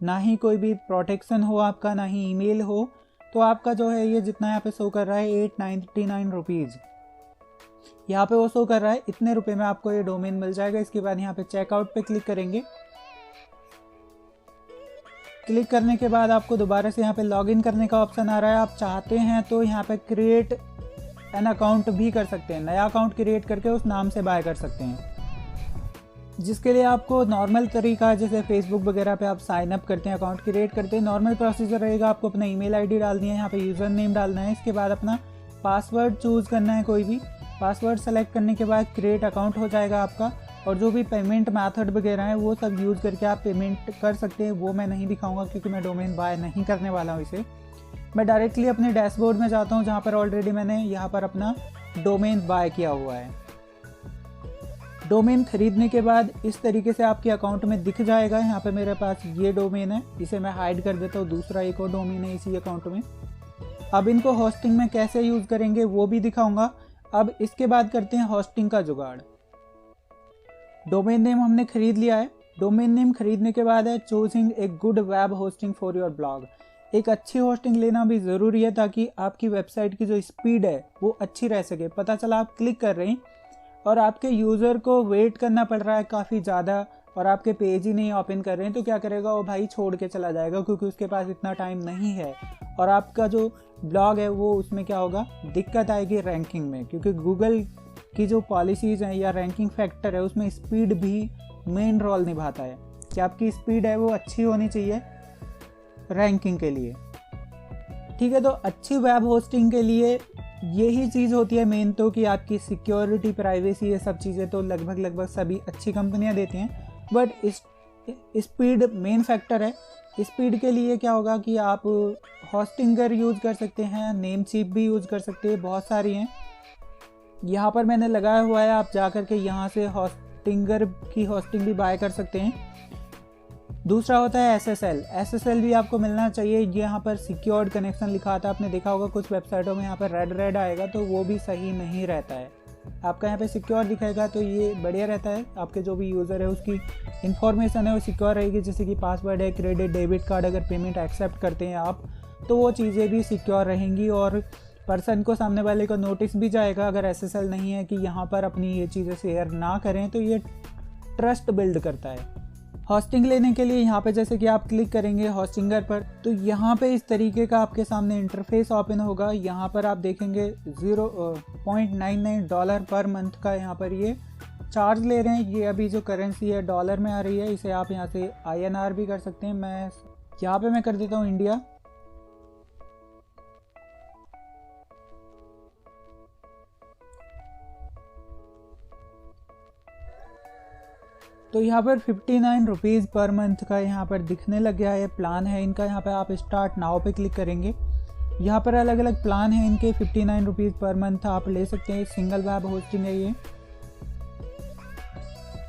ना ही कोई भी प्रोटेक्शन हो आपका, ना ही ईमेल हो। तो आपका जो है ये जितना यहाँ पे शो कर रहा है 899 रुपीज़, यहाँ पे वो शो कर रहा है, इतने रुपए में आपको ये डोमेन मिल जाएगा। इसके बाद यहाँ पे चेकआउट पे क्लिक करेंगे। क्लिक करने के बाद आपको दोबारा से यहाँ पे लॉगिन करने का ऑप्शन आ रहा है। आप चाहते हैं तो यहाँ पे क्रिएट एन अकाउंट भी कर सकते हैं, नया अकाउंट क्रिएट करके उस नाम से बाय कर सकते हैं, जिसके लिए आपको नॉर्मल तरीका, जैसे फेसबुक वगैरह पे आप साइन अप करते हैं, अकाउंट क्रिएट करते हैं, नॉर्मल प्रोसीजर रहेगा। आपको अपना ईमेल आईडी डालनी है, यहाँ पे यूज़र नेम डालना है, इसके बाद अपना पासवर्ड चूज़ करना है, कोई भी पासवर्ड सेलेक्ट करने के बाद क्रिएट अकाउंट हो जाएगा आपका। और जो भी पेमेंट मेथड वगैरह है वो सब यूज़ करके आप पेमेंट कर सकते हैं। वो मैं नहीं दिखाऊंगा क्योंकि मैं डोमेन बाय नहीं करने वाला हूँ इसे। मैं डायरेक्टली अपने डैशबोर्ड में जाता हूँ, जहाँ पर ऑलरेडी मैंने यहाँ पर अपना डोमेन बाय किया हुआ है। डोमेन खरीदने के बाद इस तरीके से आपके अकाउंट में दिख जाएगा। यहाँ पे मेरे पास ये डोमेन है, इसे मैं हाइड कर देता हूँ। दूसरा एक और डोमेन है इसी अकाउंट में। अब इनको होस्टिंग में कैसे यूज़ करेंगे वो भी दिखाऊंगा। अब इसके बाद करते हैं होस्टिंग का जुगाड़। डोमेन नेम हमने खरीद लिया है। डोमेन नेम खरीदने के बाद है choosing a good web hosting for your blog. एक अच्छी होस्टिंग लेना भी ज़रूरी है ताकि आपकी वेबसाइट की जो स्पीड है वो अच्छी रह सके। पता चला आप क्लिक कर रहे हैं और आपके यूज़र को वेट करना पड़ रहा है काफ़ी ज़्यादा और आपके पेज ही नहीं ओपन कर रहे हैं, तो क्या करेगा वो भाई, छोड़ के चला जाएगा क्योंकि उसके पास इतना टाइम नहीं है। और आपका जो ब्लॉग है वो उसमें क्या होगा, दिक्कत आएगी रैंकिंग में, क्योंकि गूगल की जो पॉलिसीज़ हैं या रैंकिंग फैक्टर है उसमें स्पीड भी मेन रोल निभाता है कि आपकी स्पीड है वो अच्छी होनी चाहिए रैंकिंग के लिए। ठीक है, तो अच्छी वेब होस्टिंग के लिए यही चीज़ होती है मेन, तो कि आपकी सिक्योरिटी, प्राइवेसी, ये सब चीज़ें तो लगभग सभी अच्छी कंपनियां देती हैं, बट स्पीड मेन फैक्टर है। स्पीड के लिए क्या होगा कि आप होस्टिंगर यूज़ कर सकते हैं, नेमचीप भी यूज़ कर सकते हैं, बहुत सारी हैं। यहाँ पर मैंने लगाया हुआ है, आप जा कर के यहाँ से होस्टिंगर की होस्टिंग भी बाय कर सकते हैं। दूसरा होता है SSL भी आपको मिलना चाहिए। यहाँ पर सिक्योर्ड कनेक्शन लिखा था, आपने देखा होगा कुछ वेबसाइटों में यहाँ पर रेड आएगा, तो वो भी सही नहीं रहता है। आपका यहाँ पे सिक्योर दिखाएगा तो ये बढ़िया रहता है, आपके जो भी यूज़र है उसकी इन्फॉर्मेशन है वो सिक्योर रहेगी, जैसे कि पासवर्ड है, क्रेडिट, डेबिट कार्ड, अगर पेमेंट एक्सेप्ट करते हैं आप तो वो चीज़ें भी सिक्योर रहेंगी और पर्सन को, सामने वाले को नोटिस भी जाएगा अगर SSL नहीं है कि यहाँ पर अपनी ये चीज़ें शेयर ना करें, तो ये ट्रस्ट बिल्ड करता है। होस्टिंग लेने के लिए यहाँ पे जैसे कि आप क्लिक करेंगे होस्टिंगर पर, तो यहाँ पे इस तरीके का आपके सामने इंटरफेस ओपन होगा। यहाँ पर आप देखेंगे $0.99 पर मंथ का यहाँ पर ये चार्ज ले रहे हैं। ये अभी जो करेंसी है डॉलर में आ रही है, इसे आप यहाँ से INR भी कर सकते हैं। यहाँ पे मैं कर देता हूँ इंडिया। तो यहाँ पर 59 रुपीज़ पर मंथ का यहाँ पर दिखने लग गया है, प्लान है इनका। यहाँ पे आप स्टार्ट नाउ पे क्लिक करेंगे, यहाँ पर अलग अलग प्लान है इनके। 59 रुपीज़ पर मंथ आप ले सकते हैं। सिंगल वेब होस्टिंग है ये।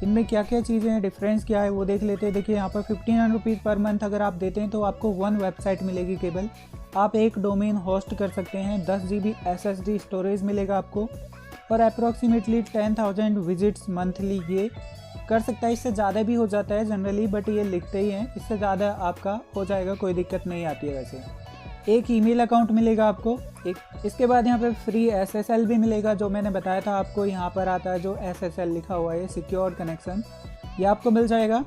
इनमें क्या क्या चीज़ें हैं, डिफरेंस क्या है वो देख लेते हैं। देखिए यहाँ पर 59 रुपीज़ पर मंथ अगर आप देते हैं तो आपको 1 वेबसाइट मिलेगी केवल। आप एक डोमेन होस्ट कर सकते हैं, 10 GB SSD स्टोरेज मिलेगा आपको और अप्रॉक्सीमेटली 10,000 विजिट्स मंथली ये कर सकता है। इससे ज़्यादा भी हो जाता है जनरली, बट ये लिखते ही हैं, इससे ज़्यादा आपका हो जाएगा, कोई दिक्कत नहीं आती है। वैसे एक ईमेल अकाउंट मिलेगा आपको एक। इसके बाद यहाँ पे फ्री SSL भी मिलेगा, जो मैंने बताया था आपको। यहाँ पर आता है जो SSL लिखा हुआ है, सिक्योर कनेक्शन, ये आपको मिल जाएगा।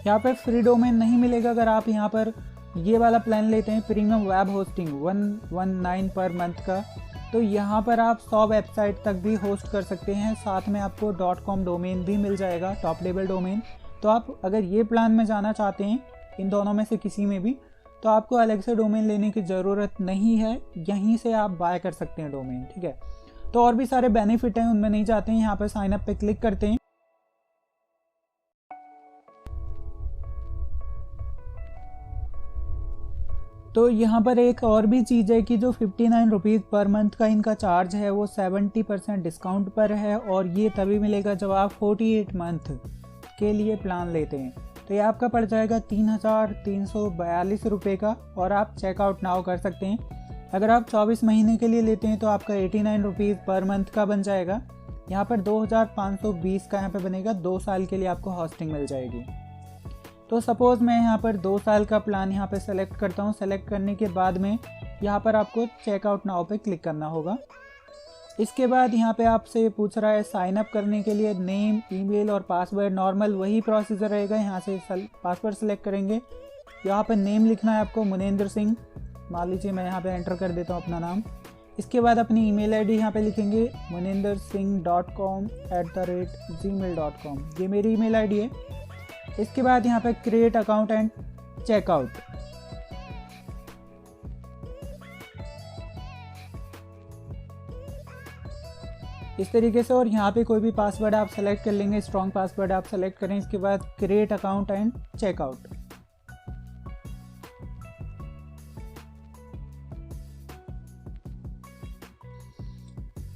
यहाँ पर फ्री डोमेन नहीं मिलेगा अगर आप यहाँ पर ये वाला प्लान लेते हैं, premium web hosting 119 per month का, तो यहाँ पर आप 100 वेबसाइट तक भी होस्ट कर सकते हैं। साथ में आपको .com डोमेन भी मिल जाएगा, टॉप लेवल डोमेन। तो आप अगर ये प्लान में जाना चाहते हैं, इन दोनों में से किसी में भी, तो आपको अलग से डोमेन लेने की ज़रूरत नहीं है, यहीं से आप बाय कर सकते हैं डोमेन। ठीक है, तो और भी सारे बेनिफिट हैं, उनमें नहीं जाते हैं। यहाँ पर साइन अप पे क्लिक करते हैं। तो यहाँ पर एक और भी चीज़ है कि जो 59 रुपीज़ पर मंथ का इनका चार्ज है वो 70% डिस्काउंट पर है, और ये तभी मिलेगा जब आप 48 मंथ के लिए प्लान लेते हैं। तो ये आपका पड़ जाएगा 3,342 रुपये का, और आप चेकआउट नाउ कर सकते हैं। अगर आप 24 महीने के लिए लेते हैं तो आपका 89 रुपीज़ पर मंथ का बन जाएगा। यहाँ पर 2,520 का यहाँ पे बनेगा, 2 साल के लिए आपको होस्टिंग मिल जाएगी। तो सपोज़ मैं यहाँ पर 2 साल का प्लान यहाँ पे सेलेक्ट करता हूँ। सेलेक्ट करने के बाद में यहाँ पर आपको चेकआउट नाउ पे क्लिक करना होगा। इसके बाद यहाँ पे आपसे पूछ रहा है साइन अप करने के लिए नेम, ईमेल और पासवर्ड। नॉर्मल वही प्रोसीजर रहेगा। यहाँ से पासवर्ड सेलेक्ट करेंगे, यहाँ पर नेम लिखना है आपको, मुनेंद्र सिंह मान लीजिए, मैं यहाँ पे एंटर कर देता हूँ अपना नाम। इसके बाद अपनी ईमेल आईडी यहाँ पे लिखेंगे munendersingh.com@gmail.com, ये मेरी ईमेल आईडी है। इसके बाद यहाँ पे क्रिएट अकाउंट एंड चेकआउट। इस तरीके से, और यहाँ पे कोई भी पासवर्ड आप सेलेक्ट कर लेंगे, स्ट्रॉन्ग पासवर्ड आप सेलेक्ट करें। इसके बाद क्रिएट अकाउंट एंड चेकआउट।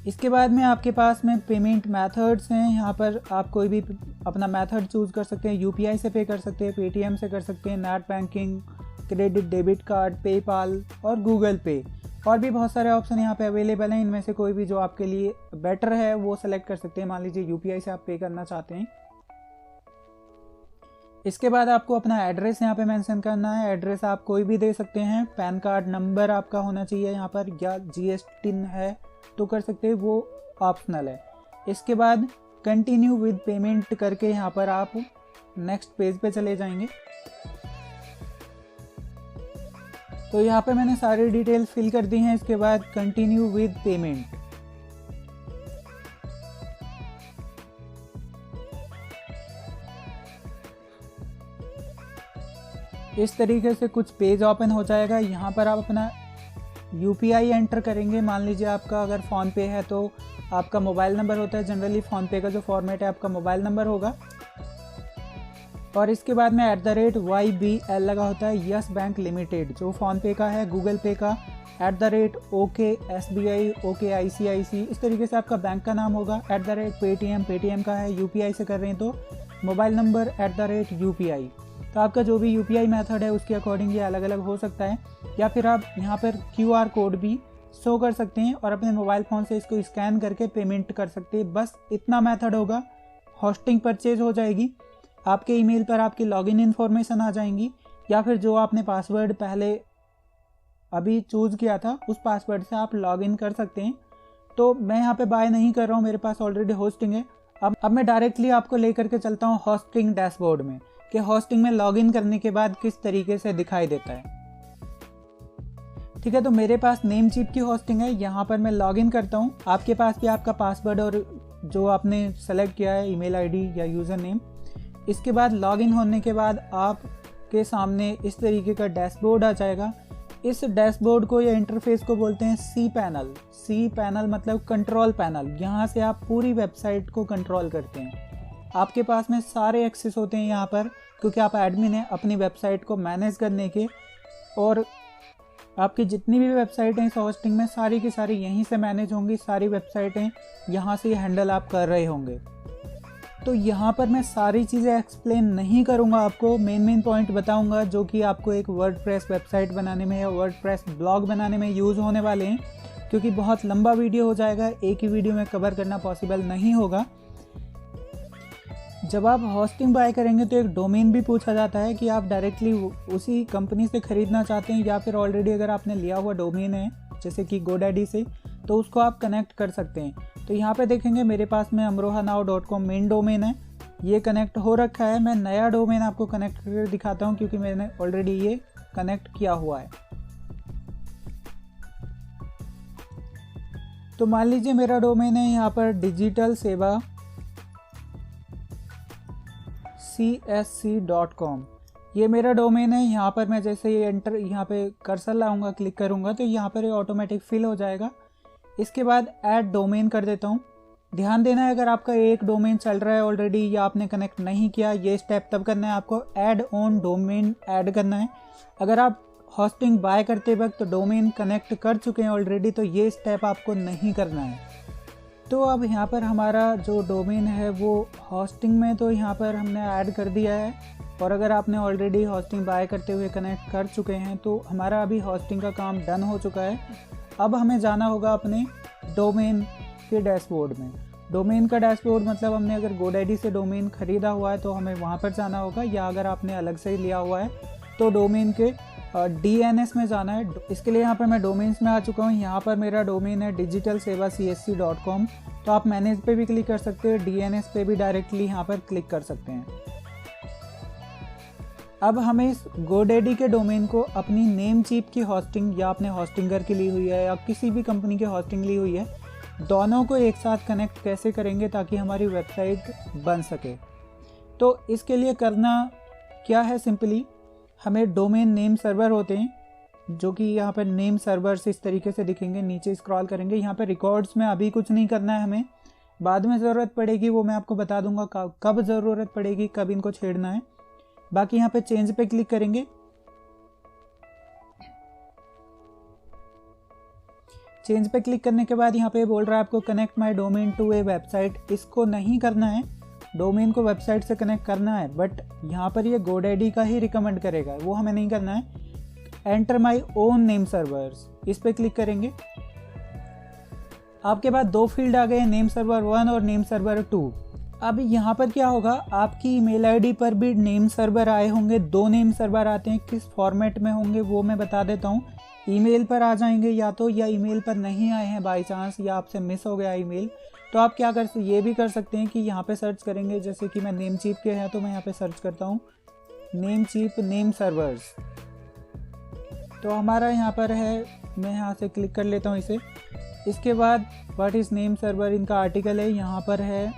इसके बाद में आपके पास में पेमेंट मेथड्स हैं। यहाँ पर आप कोई भी अपना मेथड चूज़ कर सकते हैं। UPI से पे कर सकते हैं, पेटीएम से कर सकते हैं, net banking, credit, debit card, PayPal और गूगल पे, और भी बहुत सारे ऑप्शन यहाँ पे अवेलेबल हैं। इनमें से कोई भी जो आपके लिए बेटर है वो सेलेक्ट कर सकते हैं। मान लीजिए UPI से आप पे करना चाहते हैं। इसके बाद आपको अपना एड्रेस यहाँ पे मेंशन करना है। एड्रेस आप कोई भी दे सकते हैं, पैन कार्ड नंबर आपका होना चाहिए यहाँ पर, या GST है तो कर सकते हैं, वो ऑप्शनल है। इसके बाद कंटिन्यू विद पेमेंट करके यहाँ पर आप नेक्स्ट पेज पे चले जाएंगे। तो यहाँ पे मैंने सारी डिटेल फिल कर दी हैं। इसके बाद कंटिन्यू विद पेमेंट। इस तरीके से कुछ पेज ओपन हो जाएगा। यहाँ पर आप अपना UPI एंटर करेंगे। मान लीजिए आपका अगर फ़ोनपे है तो आपका मोबाइल नंबर होता है, जनरली फ़ोनपे का जो फॉर्मेट है आपका मोबाइल नंबर होगा। और इसके बाद में @YBL लगा होता है, यस बैंक लिमिटेड, जो फ़ोनपे का है, गूगल पे का @OK SBI OK ICIC, इस तरीके से आपका बैंक का नाम होगा। @Paytm का है, UPI से कर रहे हैं तो मोबाइल नंबर @UPI। तो आपका जो भी UPI मेथड है उसके अकॉर्डिंग ये अलग अलग हो सकता है। या फिर आप यहाँ पर QR कोड भी शो कर सकते हैं और अपने मोबाइल फ़ोन से इसको स्कैन करके पेमेंट कर सकते हैं। बस इतना मेथड होगा, होस्टिंग परचेज हो जाएगी, आपके ईमेल पर आपकी लॉगिन इन्फॉर्मेशन आ जाएंगी, या फिर जो आपने पासवर्ड पहले अभी चूज़ किया था उस पासवर्ड से आप लॉगिन कर सकते हैं। तो मैं यहाँ पे बाय नहीं कर रहा हूँ, मेरे पास ऑलरेडी होस्टिंग है। अब मैं डायरेक्टली आपको लेकर के चलता हूँ होस्टिंग डैशबोर्ड में, कि होस्टिंग में लॉगिन करने के बाद किस तरीके से दिखाई देता है। ठीक है, तो मेरे पास नेमचीप की होस्टिंग है। यहाँ पर मैं लॉगिन करता हूँ। आपके पास भी आपका पासवर्ड और जो आपने सेलेक्ट किया है ईमेल आईडी या यूज़र नेम। इसके बाद लॉगिन होने के बाद आपके सामने इस तरीके का डैशबोर्ड आ जाएगा। इस डैशबोर्ड को या इंटरफेस को बोलते हैं सी पैनल। सी पैनल मतलब कंट्रोल पैनल। यहाँ से आप पूरी वेबसाइट को कंट्रोल करते हैं। आपके पास में सारे एक्सेस होते हैं यहाँ पर, क्योंकि आप एडमिन हैं अपनी वेबसाइट को मैनेज करने के। और आपकी जितनी भी वेबसाइट हैं इस होस्टिंग में, सारी की सारी यहीं से मैनेज होंगी। सारी वेबसाइटें यहाँ से हैंडल आप कर रहे होंगे। तो यहाँ पर मैं सारी चीज़ें एक्सप्लेन नहीं करूँगा, आपको मेन पॉइंट बताऊँगा जो कि आपको एक वर्डप्रेस वेबसाइट बनाने में या वर्डप्रेस ब्लॉग बनाने में यूज़ होने वाले हैं। क्योंकि बहुत लंबा वीडियो हो जाएगा, एक ही वीडियो में कवर करना पॉसिबल नहीं होगा। जब आप होस्टिंग बाय करेंगे तो एक डोमेन भी पूछा जाता है कि आप डायरेक्टली उसी कंपनी से ख़रीदना चाहते हैं, या फिर ऑलरेडी अगर आपने लिया हुआ डोमेन है जैसे कि GoDaddy से, तो उसको आप कनेक्ट कर सकते हैं। तो यहाँ पे देखेंगे मेरे पास में amrohanow.com मेन डोमेन है, ये कनेक्ट हो रखा है। मैं नया डोमेन आपको कनेक्ट करके दिखाता हूँ, क्योंकि मैंने ऑलरेडी ये कनेक्ट किया हुआ है। तो मान लीजिए मेरा डोमेन है यहाँ पर डिजिटल सेवा CSC.com, ये मेरा डोमेन है। यहाँ पर मैं जैसे ये एंटर यहाँ पे कर्सर लाऊंगा, क्लिक करूँगा तो यहाँ पर ये ऑटोमेटिक फिल हो जाएगा। इसके बाद ऐड डोमेन कर देता हूँ। ध्यान देना है, अगर आपका एक डोमेन चल रहा है ऑलरेडी या आपने कनेक्ट नहीं किया, ये स्टेप तब करना है आपको, ऐड ऑन डोमेन ऐड करना है। अगर आप होस्टिंग बाय करते वक्त डोमेन कनेक्ट कर चुके हैं ऑलरेडी तो ये स्टेप आपको नहीं करना है। तो अब यहाँ पर हमारा जो डोमेन है वो होस्टिंग में तो यहाँ पर हमने ऐड कर दिया है। और अगर आपने ऑलरेडी होस्टिंग बाय करते हुए कनेक्ट कर चुके हैं तो हमारा अभी होस्टिंग का काम डन हो चुका है। अब हमें जाना होगा अपने डोमेन के डैशबोर्ड में। डोमेन का डैशबोर्ड मतलब हमने अगर GoDaddy से डोमेन ख़रीदा हुआ है तो हमें वहाँ पर जाना होगा, या अगर आपने अलग से लिया हुआ है तो डोमेन के DNS में जाना है। इसके लिए यहाँ पर मैं डोमेन्स में आ चुका हूँ। यहाँ पर मेरा डोमेन है डिजिटल सेवा CSC.com। तो आप मैनेज पे भी क्लिक कर सकते हैं, DNS पे भी डायरेक्टली यहाँ पर क्लिक कर सकते हैं। अब हमें इस GoDaddy के डोमेन को अपनी नेमचीप की होस्टिंग या अपने होस्टिंगर की ली हुई है या किसी भी कंपनी की होस्टिंग ली हुई है, दोनों को एक साथ कनेक्ट कैसे करेंगे ताकि हमारी वेबसाइट बन सके। तो इसके लिए करना क्या है, सिंपली हमें डोमेन नेम सर्वर होते हैं जो कि यहाँ पर नेम सर्वर्स इस तरीके से दिखेंगे। नीचे स्क्रॉल करेंगे, यहाँ पर रिकॉर्ड्स में अभी कुछ नहीं करना है हमें, बाद में ज़रूरत पड़ेगी, वो मैं आपको बता दूंगा कब ज़रूरत पड़ेगी, कब इनको छेड़ना है। बाकी यहाँ पे चेंज पे क्लिक करेंगे। चेंज पे क्लिक करने के बाद यहाँ पे बोल रहा है आपको connect my domain to a website. इसको नहीं करना है, डोमेन को वेबसाइट से कनेक्ट करना है, बट यहाँ पर ये GoDaddy का ही रिकमेंड करेगा, वो हमें नहीं करना है। Enter my own name servers, इस पे क्लिक करेंगे। आपके पास दो फील्ड आ गए, नेम सर्वर 1 और नेम सर्वर 2। अब यहाँ पर क्या होगा, आपकी ईमेल आईडी पर भी नेम सर्वर आए होंगे, 2 नेम सर्वर आते हैं, किस फॉर्मेट में होंगे वो मैं बता देता हूँ। ईमेल पर आ जाएंगे या तो, या ईमेल पर नहीं आए हैं बाय चांस, या आपसे मिस हो गया ईमेल, तो आप क्या ये भी कर सकते हैं कि यहाँ पे सर्च करेंगे, जैसे कि मैं नेमचीप के हैं तो मैं यहाँ पे सर्च करता हूँ नेमचीप नेम सर्वर्स, तो हमारा यहाँ पर है, मैं यहाँ से क्लिक कर लेता हूँ इसे। इसके बाद व्हाट इज़ नेम सर्वर, इनका आर्टिकल है यहाँ पर है,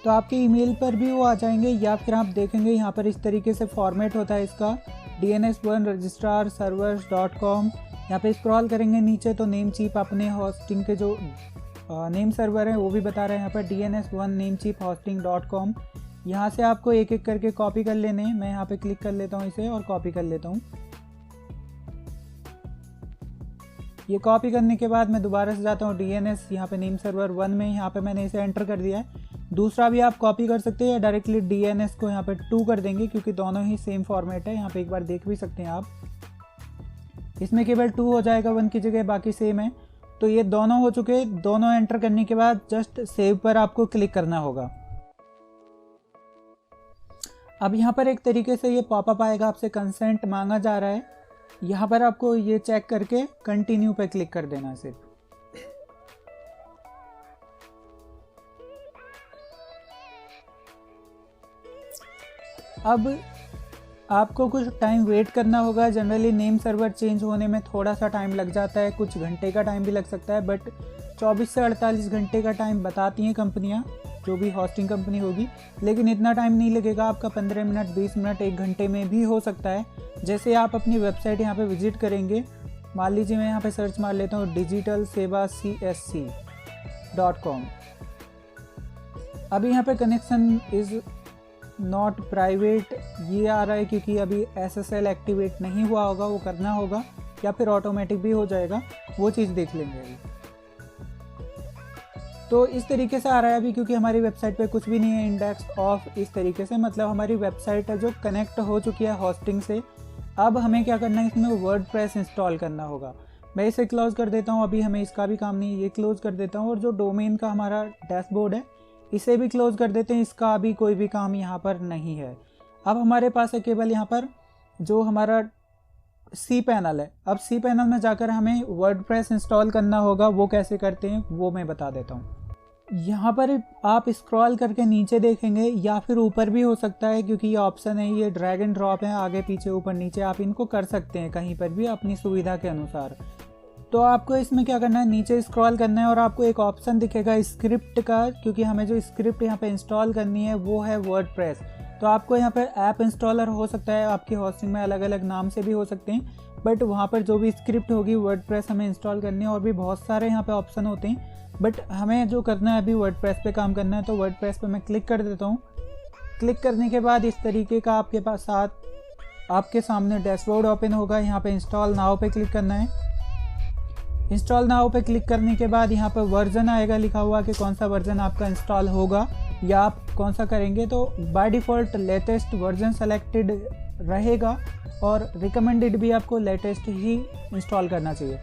तो आपके ईमेल पर भी वो आ जाएंगे, या फिर आप देखेंगे यहाँ पर इस तरीके से फॉर्मेट होता है इसका DNS1 रजिस्ट्रार सर्वर्स.com। यहाँ पे स्क्रॉल करेंगे नीचे तो नेमचीप अपने होस्टिंग के जो नेम सर्वर है वो भी बता रहे हैं यहाँ पर DNS1 namecheap hosting.com। यहाँ से आपको एक एक करके कॉपी कर लेने हैं। मैं यहाँ पे क्लिक कर लेता हूँ इसे और कॉपी कर लेता हूँ। ये कॉपी करने के बाद मैं दोबारा से जाता हूँ DNS यहाँ पे नेम सर्वर 1 में, यहाँ पे मैंने इसे एंटर कर दिया है। दूसरा भी आप कॉपी कर सकते हैं या डायरेक्टली DNS को यहाँ पे 2 कर देंगे, क्योंकि दोनों ही सेम फॉर्मेट है। यहाँ पे एक बार देख भी सकते हैं आप, इसमें केवल 2 हो जाएगा 1 की जगह, बाकी सेम है। तो ये दोनों हो चुके, दोनों एंटर करने के बाद जस्ट सेव पर आपको क्लिक करना होगा। अब यहाँ पर एक तरीके से ये पॉपअप आएगा, आपसे कंसेंट मांगा जा रहा है। यहाँ पर आपको ये चेक करके कंटिन्यू पे क्लिक कर देना सिर्फ। अब आपको कुछ टाइम वेट करना होगा। जनरली नेम सर्वर चेंज होने में थोड़ा सा टाइम लग जाता है, कुछ घंटे का टाइम भी लग सकता है, बट 24 से 48 घंटे का टाइम बताती हैं कंपनियां, जो भी होस्टिंग कंपनी होगी। लेकिन इतना टाइम नहीं लगेगा, आपका 15 मिनट 20 मिनट 1 घंटे में भी हो सकता है। जैसे आप अपनी वेबसाइट यहाँ पे विजिट करेंगे, मान लीजिए मैं यहाँ पे सर्च मार लेता हूँ digitalsevacsc.com। अभी यहाँ पे कनेक्शन इज़ नॉट प्राइवेट ये आ रहा है, क्योंकि अभी SSL एक्टिवेट नहीं हुआ होगा, वो करना होगा, या फिर ऑटोमेटिक भी हो जाएगा, वो चीज़ देख लेंगे अभी। तो इस तरीके से आ रहा है अभी, क्योंकि हमारी वेबसाइट पे कुछ भी नहीं है इंडेक्स ऑफ इस तरीके से, मतलब हमारी वेबसाइट है जो कनेक्ट हो चुकी है होस्टिंग से। अब हमें क्या करना है, इसमें वर्डप्रेस इंस्टॉल करना होगा। मैं इसे क्लोज कर देता हूँ, अभी हमें इसका भी काम नहीं है, ये क्लोज कर देता हूँ। और जो डोमेन का हमारा डैशबोर्ड है इसे भी क्लोज कर देते हैं, इसका अभी कोई भी काम यहाँ पर नहीं है। अब हमारे पास है केवल यहाँ पर जो हमारा cPanel है। अब cPanel में जाकर हमें वर्डप्रेस इंस्टॉल करना होगा, वो कैसे करते हैं वो मैं बता देता हूँ। यहाँ पर आप स्क्रॉल करके नीचे देखेंगे, या फिर ऊपर भी हो सकता है, क्योंकि ये ऑप्शन है, ये ड्रैग एंड ड्रॉप है, आगे पीछे ऊपर नीचे आप इनको कर सकते हैं कहीं पर भी अपनी सुविधा के अनुसार। तो आपको इसमें क्या करना है, नीचे स्क्रॉल करना है और आपको एक ऑप्शन दिखेगा स्क्रिप्ट का, क्योंकि हमें जो स्क्रिप्ट यहाँ पे इंस्टॉल करनी है वो है वर्डप्रेस। तो आपको यहाँ पर ऐप इंस्टॉलर हो सकता है, आपकी होस्टिंग में अलग अलग नाम से भी हो सकते हैं, बट वहाँ पर जो भी स्क्रिप्ट होगी वर्डप्रेस हमें इंस्टॉल करनी है। और भी बहुत सारे यहाँ पे ऑप्शन होते हैं, बट हमें जो करना है अभी वर्डप्रेस पे काम करना है। तो वर्डप्रेस पे मैं क्लिक कर देता हूँ। क्लिक करने के बाद इस तरीके का आपके पास साथ आपके सामने डैशबोर्ड ओपन होगा। यहाँ पे इंस्टॉल नाउ पे क्लिक करना है। इंस्टॉल नाउ पे क्लिक करने के बाद यहाँ पर वर्जन आएगा लिखा हुआ कि कौन सा वर्जन आपका इंस्टॉल होगा या आप कौन सा करेंगे। तो by default latest version selected रहेगा और रिकमेंडेड भी आपको लेटेस्ट ही इंस्टॉल करना चाहिए।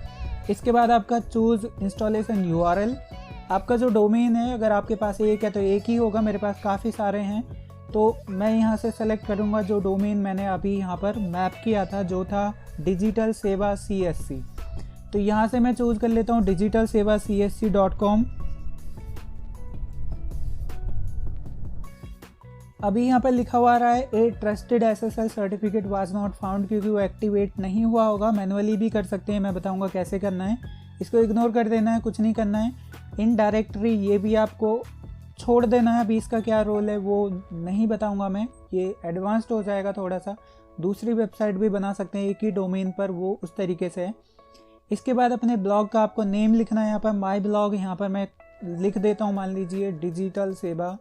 इसके बाद आपका चूज़ इंस्टॉलेशन URL, आपका जो डोमेन है अगर आपके पास एक है तो एक ही होगा, मेरे पास काफ़ी सारे हैं तो मैं यहाँ से सेलेक्ट करूँगा जो डोमेन मैंने अभी यहाँ पर मैप किया था जो था डिजिटल सेवा CSC। तो यहाँ से मैं चूज़ कर लेता हूँ digitalsevacsc.com। अभी यहाँ पर लिखा हुआ आ रहा है a trusted SSL certificate was not found, क्योंकि वो एक्टिवेट नहीं हुआ होगा। मैनुअली भी कर सकते हैं, मैं बताऊँगा कैसे करना है। इसको इग्नोर कर देना है, कुछ नहीं करना है। इन डायरेक्टरी ये भी आपको छोड़ देना है। अभी इसका क्या रोल है वो नहीं बताऊँगा मैं, ये एडवांस्ड हो जाएगा थोड़ा सा। दूसरी वेबसाइट भी बना सकते हैं एक ही डोमेन पर, वो उस तरीके से है। इसके बाद अपने ब्लॉग का आपको नेम लिखना है। यहाँ पर माई ब्लॉग यहाँ पर मैं लिख देता हूँ, मान लीजिए डिजिटल सेवा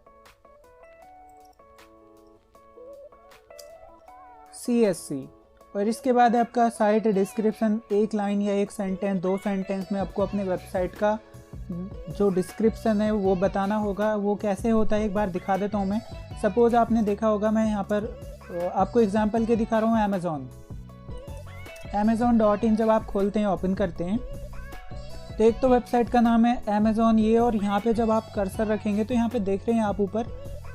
CSC। और इसके बाद आपका साइट डिस्क्रिप्शन, एक लाइन या एक सेंटेंस 2 सेंटेंस में आपको अपने वेबसाइट का जो डिस्क्रिप्शन है वो बताना होगा। वो कैसे होता है एक बार दिखा देता हूँ मैं। सपोज़ आपने देखा होगा, मैं यहाँ पर आपको एग्जांपल के दिखा रहा हूँ। Amazon.in जब आप खोलते हैं, ओपन करते हैं तो एक तो वेबसाइट का नाम है अमेज़ॉन ये, और यहाँ पे जब आप कर्सर रखेंगे तो यहाँ पे देख रहे हैं आप ऊपर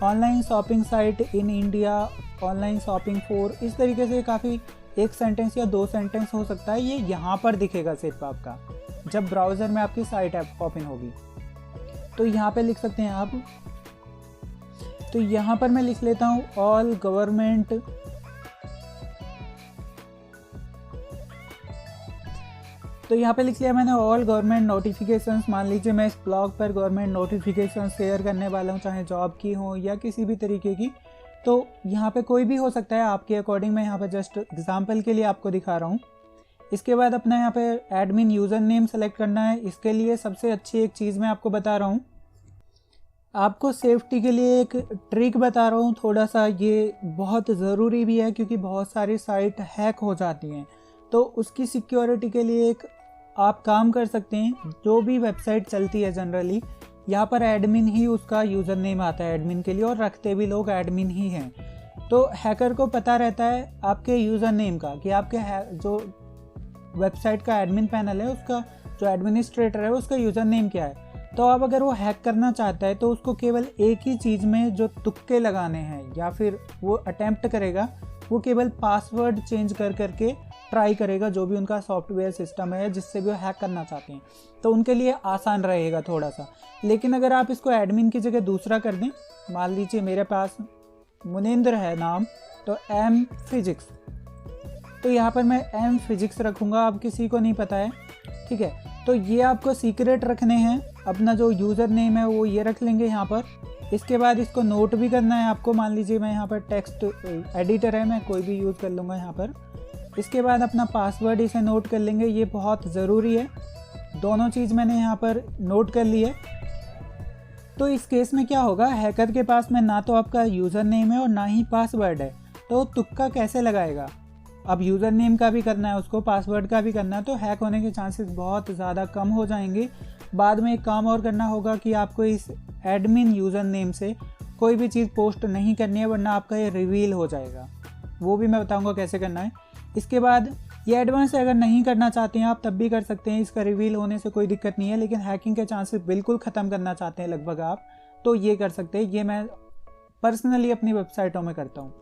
online shopping site in India, online shopping for, इस तरीके से काफ़ी एक सेंटेंस या 2 सेंटेंस हो सकता है, ये यहाँ पर दिखेगा सिर्फ आपका जब ब्राउज़र में आपकी साइट ओपन होगी। तो यहाँ पे लिख सकते हैं आप, तो यहाँ पर मैं लिख लेता हूँ ऑल गवर्नमेंट, तो यहाँ पे लिख लिया मैंने ऑल गवर्नमेंट नोटिफिकेशंस। मान लीजिए मैं इस ब्लॉग पर गवर्नमेंट नोटिफिकेशन शेयर करने वाला हूँ, चाहे जॉब की हो या किसी भी तरीके की, तो यहाँ पे कोई भी हो सकता है आपके अकॉर्डिंग, मैं यहाँ पे जस्ट एग्जांपल के लिए आपको दिखा रहा हूँ। इसके बाद अपना यहाँ पे एडमिन यूज़र नेम सेलेक्ट करना है। इसके लिए सबसे अच्छी एक चीज़ मैं आपको बता रहा हूँ, आपको सेफ्टी के लिए एक ट्रिक बता रहा हूँ थोड़ा सा, ये बहुत ज़रूरी भी है क्योंकि बहुत सारी साइट हैक हो जाती हैं। तो उसकी सिक्योरिटी के लिए एक आप काम कर सकते हैं, जो भी वेबसाइट चलती है जनरली यहाँ पर एडमिन ही उसका यूज़र नेम आता है एडमिन के लिए, और रखते भी लोग एडमिन ही हैं। तो हैकर को पता रहता है आपके यूज़र नेम का कि आपके जो वेबसाइट का एडमिन पैनल है उसका जो एडमिनिस्ट्रेटर है उसका यूज़र नेम क्या है। तो अब अगर वो हैक करना चाहता है तो उसको केवल एक ही चीज़ में जो तुक्के लगाने हैं या फिर वो अटेम्प्ट करेगा, वो केवल पासवर्ड चेंज कर करके ट्राई करेगा, जो भी उनका सॉफ्टवेयर सिस्टम है जिससे भी वो हैक करना चाहते हैं, तो उनके लिए आसान रहेगा थोड़ा सा। लेकिन अगर आप इसको एडमिन की जगह दूसरा कर दें, मान लीजिए मेरे पास मुनिंद्र है नाम, तो एम फिजिक्स, तो यहाँ पर मैं एम फिजिक्स रखूँगा, अब किसी को नहीं पता है, ठीक है। तो ये आपको सीक्रेट रखने हैं, अपना जो यूज़र नेम है वो ये रख लेंगे यहाँ पर। इसके बाद इसको नोट भी करना है आपको, मान लीजिए मैं यहाँ पर टेक्स्ट एडिटर है, मैं कोई भी यूज़ कर लूँगा यहाँ पर। इसके बाद अपना पासवर्ड इसे नोट कर लेंगे, ये बहुत ज़रूरी है। दोनों चीज़ मैंने यहाँ पर नोट कर ली है। तो इस केस में क्या होगा, हैकर के पास में ना तो आपका यूज़र नेम है और ना ही पासवर्ड है, तो तुक्का कैसे लगाएगा। अब यूज़र नेम का भी करना है उसको, पासवर्ड का भी करना है, तो हैक होने के चांसेस बहुत ज़्यादा कम हो जाएंगे। बाद में एक काम और करना होगा कि आपको इस एडमिन यूज़र नेम से कोई भी चीज़ पोस्ट नहीं करनी है, वरना आपका ये रिवील हो जाएगा, वो भी मैं बताऊँगा कैसे करना है। इसके बाद ये एडवांस अगर नहीं करना चाहते हैं आप तब भी कर सकते हैं, इसका रिवील होने से कोई दिक्कत नहीं है, लेकिन हैकिंग के चांसेस बिल्कुल ख़त्म करना चाहते हैं लगभग आप, तो ये कर सकते हैं। ये मैं पर्सनली अपनी वेबसाइटों में करता हूँ।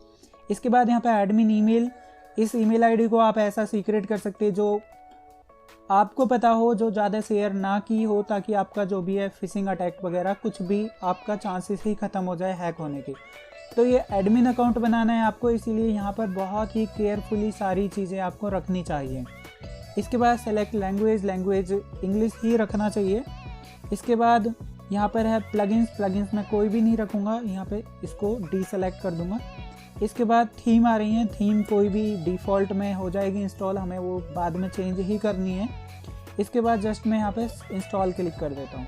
इसके बाद यहाँ पे एडमिन ईमेल, इस ईमेल आईडी को आप ऐसा सीक्रेट कर सकते हैं जो आपको पता हो, जो ज़्यादा शेयर ना की हो, ताकि आपका जो भी है फिशिंग अटैक वगैरह कुछ भी आपका चांसेस ही ख़त्म हो जाए हैक होने के। तो ये एडमिन अकाउंट बनाना है आपको, इसीलिए यहाँ पर बहुत ही केयरफुली सारी चीज़ें आपको रखनी चाहिए। इसके बाद सेलेक्ट लैंग्वेज, लैंग्वेज इंग्लिश ही रखना चाहिए। इसके बाद यहाँ पर है प्लगइन्स मैं कोई भी नहीं रखूँगा, यहाँ पे इसको डीसेलेक्ट कर दूँगा। इसके बाद थीम आ रही हैं, थीम कोई भी डिफ़ॉल्ट में हो जाएगी इंस्टॉल, हमें वो बाद में चेंज ही करनी है। इसके बाद जस्ट मैं यहाँ पे इंस्टॉल क्लिक कर देता हूँ।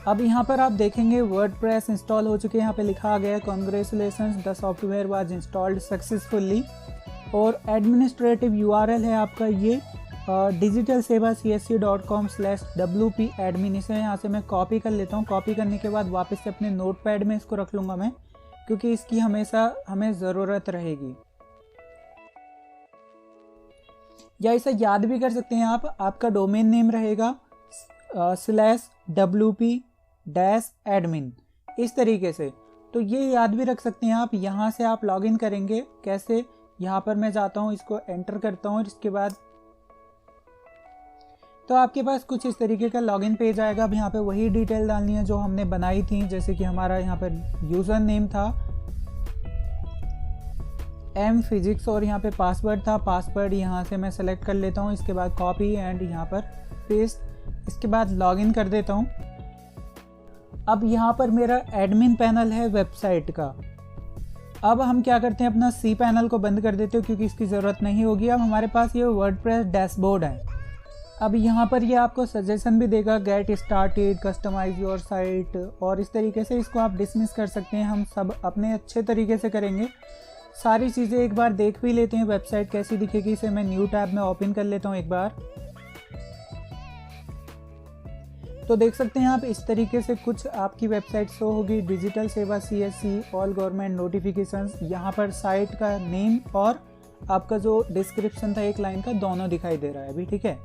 अब यहाँ पर आप देखेंगे वर्डप्रेस इंस्टॉल हो चुके हैं, यहाँ पे लिखा गया है congratulations the software was installed successfully, और एडमिनिस्ट्रेटिव यूआरएल है आपका ये digitalseva.csc.com/wp admin, इसे यहाँ से मैं कॉपी कर लेता हूँ। कॉपी करने के बाद वापस से अपने नोटपैड में इसको रख लूँगा मैं, क्योंकि इसकी हमेशा हमें ज़रूरत रहेगी। या इसे याद भी कर सकते हैं आप, आपका डोमेन नेम रहेगा /wp-admin, इस तरीके से। तो ये याद भी रख सकते हैं आप। यहाँ से आप लॉगिन करेंगे कैसे, यहाँ पर मैं जाता हूँ, इसको एंटर करता हूँ, और इसके बाद तो आपके पास कुछ इस तरीके का लॉगिन पेज आएगा। अब यहाँ पे वही डिटेल डालनी है जो हमने बनाई थी, जैसे कि हमारा यहाँ पर यूज़र नेम था एम फिजिक्स, और यहाँ पे पासवर्ड था, पासवर्ड यहाँ से मैं सेलेक्ट कर लेता हूँ। इसके बाद कॉपी एंड यहाँ पर पेस्ट, इसके बाद लॉगिन कर देता हूँ। अब यहाँ पर मेरा एडमिन पैनल है वेबसाइट का। अब हम क्या करते हैं, अपना सी पैनल को बंद कर देते हो क्योंकि इसकी ज़रूरत नहीं होगी। अब हमारे पास ये वर्डप्रेस डैशबोर्ड है। अब यहाँ पर ये आपको सजेशन भी देगा, get started, customize your site, और इस तरीके से इसको आप डिसमिस कर सकते हैं। हम सब अपने अच्छे तरीके से करेंगे, सारी चीज़ें एक बार देख भी लेते हैं वेबसाइट कैसी दिखेगी। इसे मैं न्यू टैब में ओपन कर लेता हूँ एक बार। तो देख सकते हैं आप इस तरीके से कुछ आपकी वेबसाइट शो होगी। डिजिटल सेवा CSC, ऑल गवर्नमेंट नोटिफिकेशंस, यहाँ पर साइट का नेम और आपका जो डिस्क्रिप्शन था एक लाइन का, दोनों दिखाई दे रहा है अभी, ठीक है।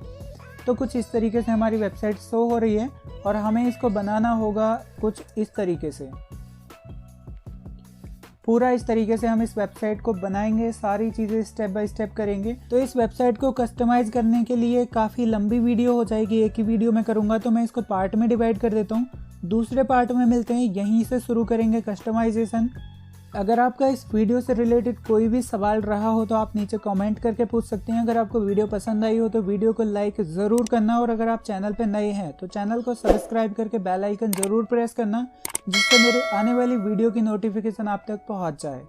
तो कुछ इस तरीके से हमारी वेबसाइट शो हो रही है और हमें इसको बनाना होगा कुछ इस तरीके से। पूरा इस तरीके से हम इस वेबसाइट को बनाएंगे, सारी चीज़ें स्टेप बाय स्टेप करेंगे। तो इस वेबसाइट को कस्टमाइज़ करने के लिए काफ़ी लंबी वीडियो हो जाएगी, एक ही वीडियो में करूँगा, तो मैं इसको पार्ट में डिवाइड कर देता हूँ। दूसरे पार्ट में मिलते हैं, यहीं से शुरू करेंगे कस्टमाइजेशन। अगर आपका इस वीडियो से रिलेटेड कोई भी सवाल रहा हो तो आप नीचे कमेंट करके पूछ सकते हैं। अगर आपको वीडियो पसंद आई हो तो वीडियो को लाइक ज़रूर करना, और अगर आप चैनल पर नए हैं तो चैनल को सब्सक्राइब करके बेल आइकन ज़रूर प्रेस करना, जिससे मेरे आने वाली वीडियो की नोटिफिकेशन आप तक पहुंच जाए।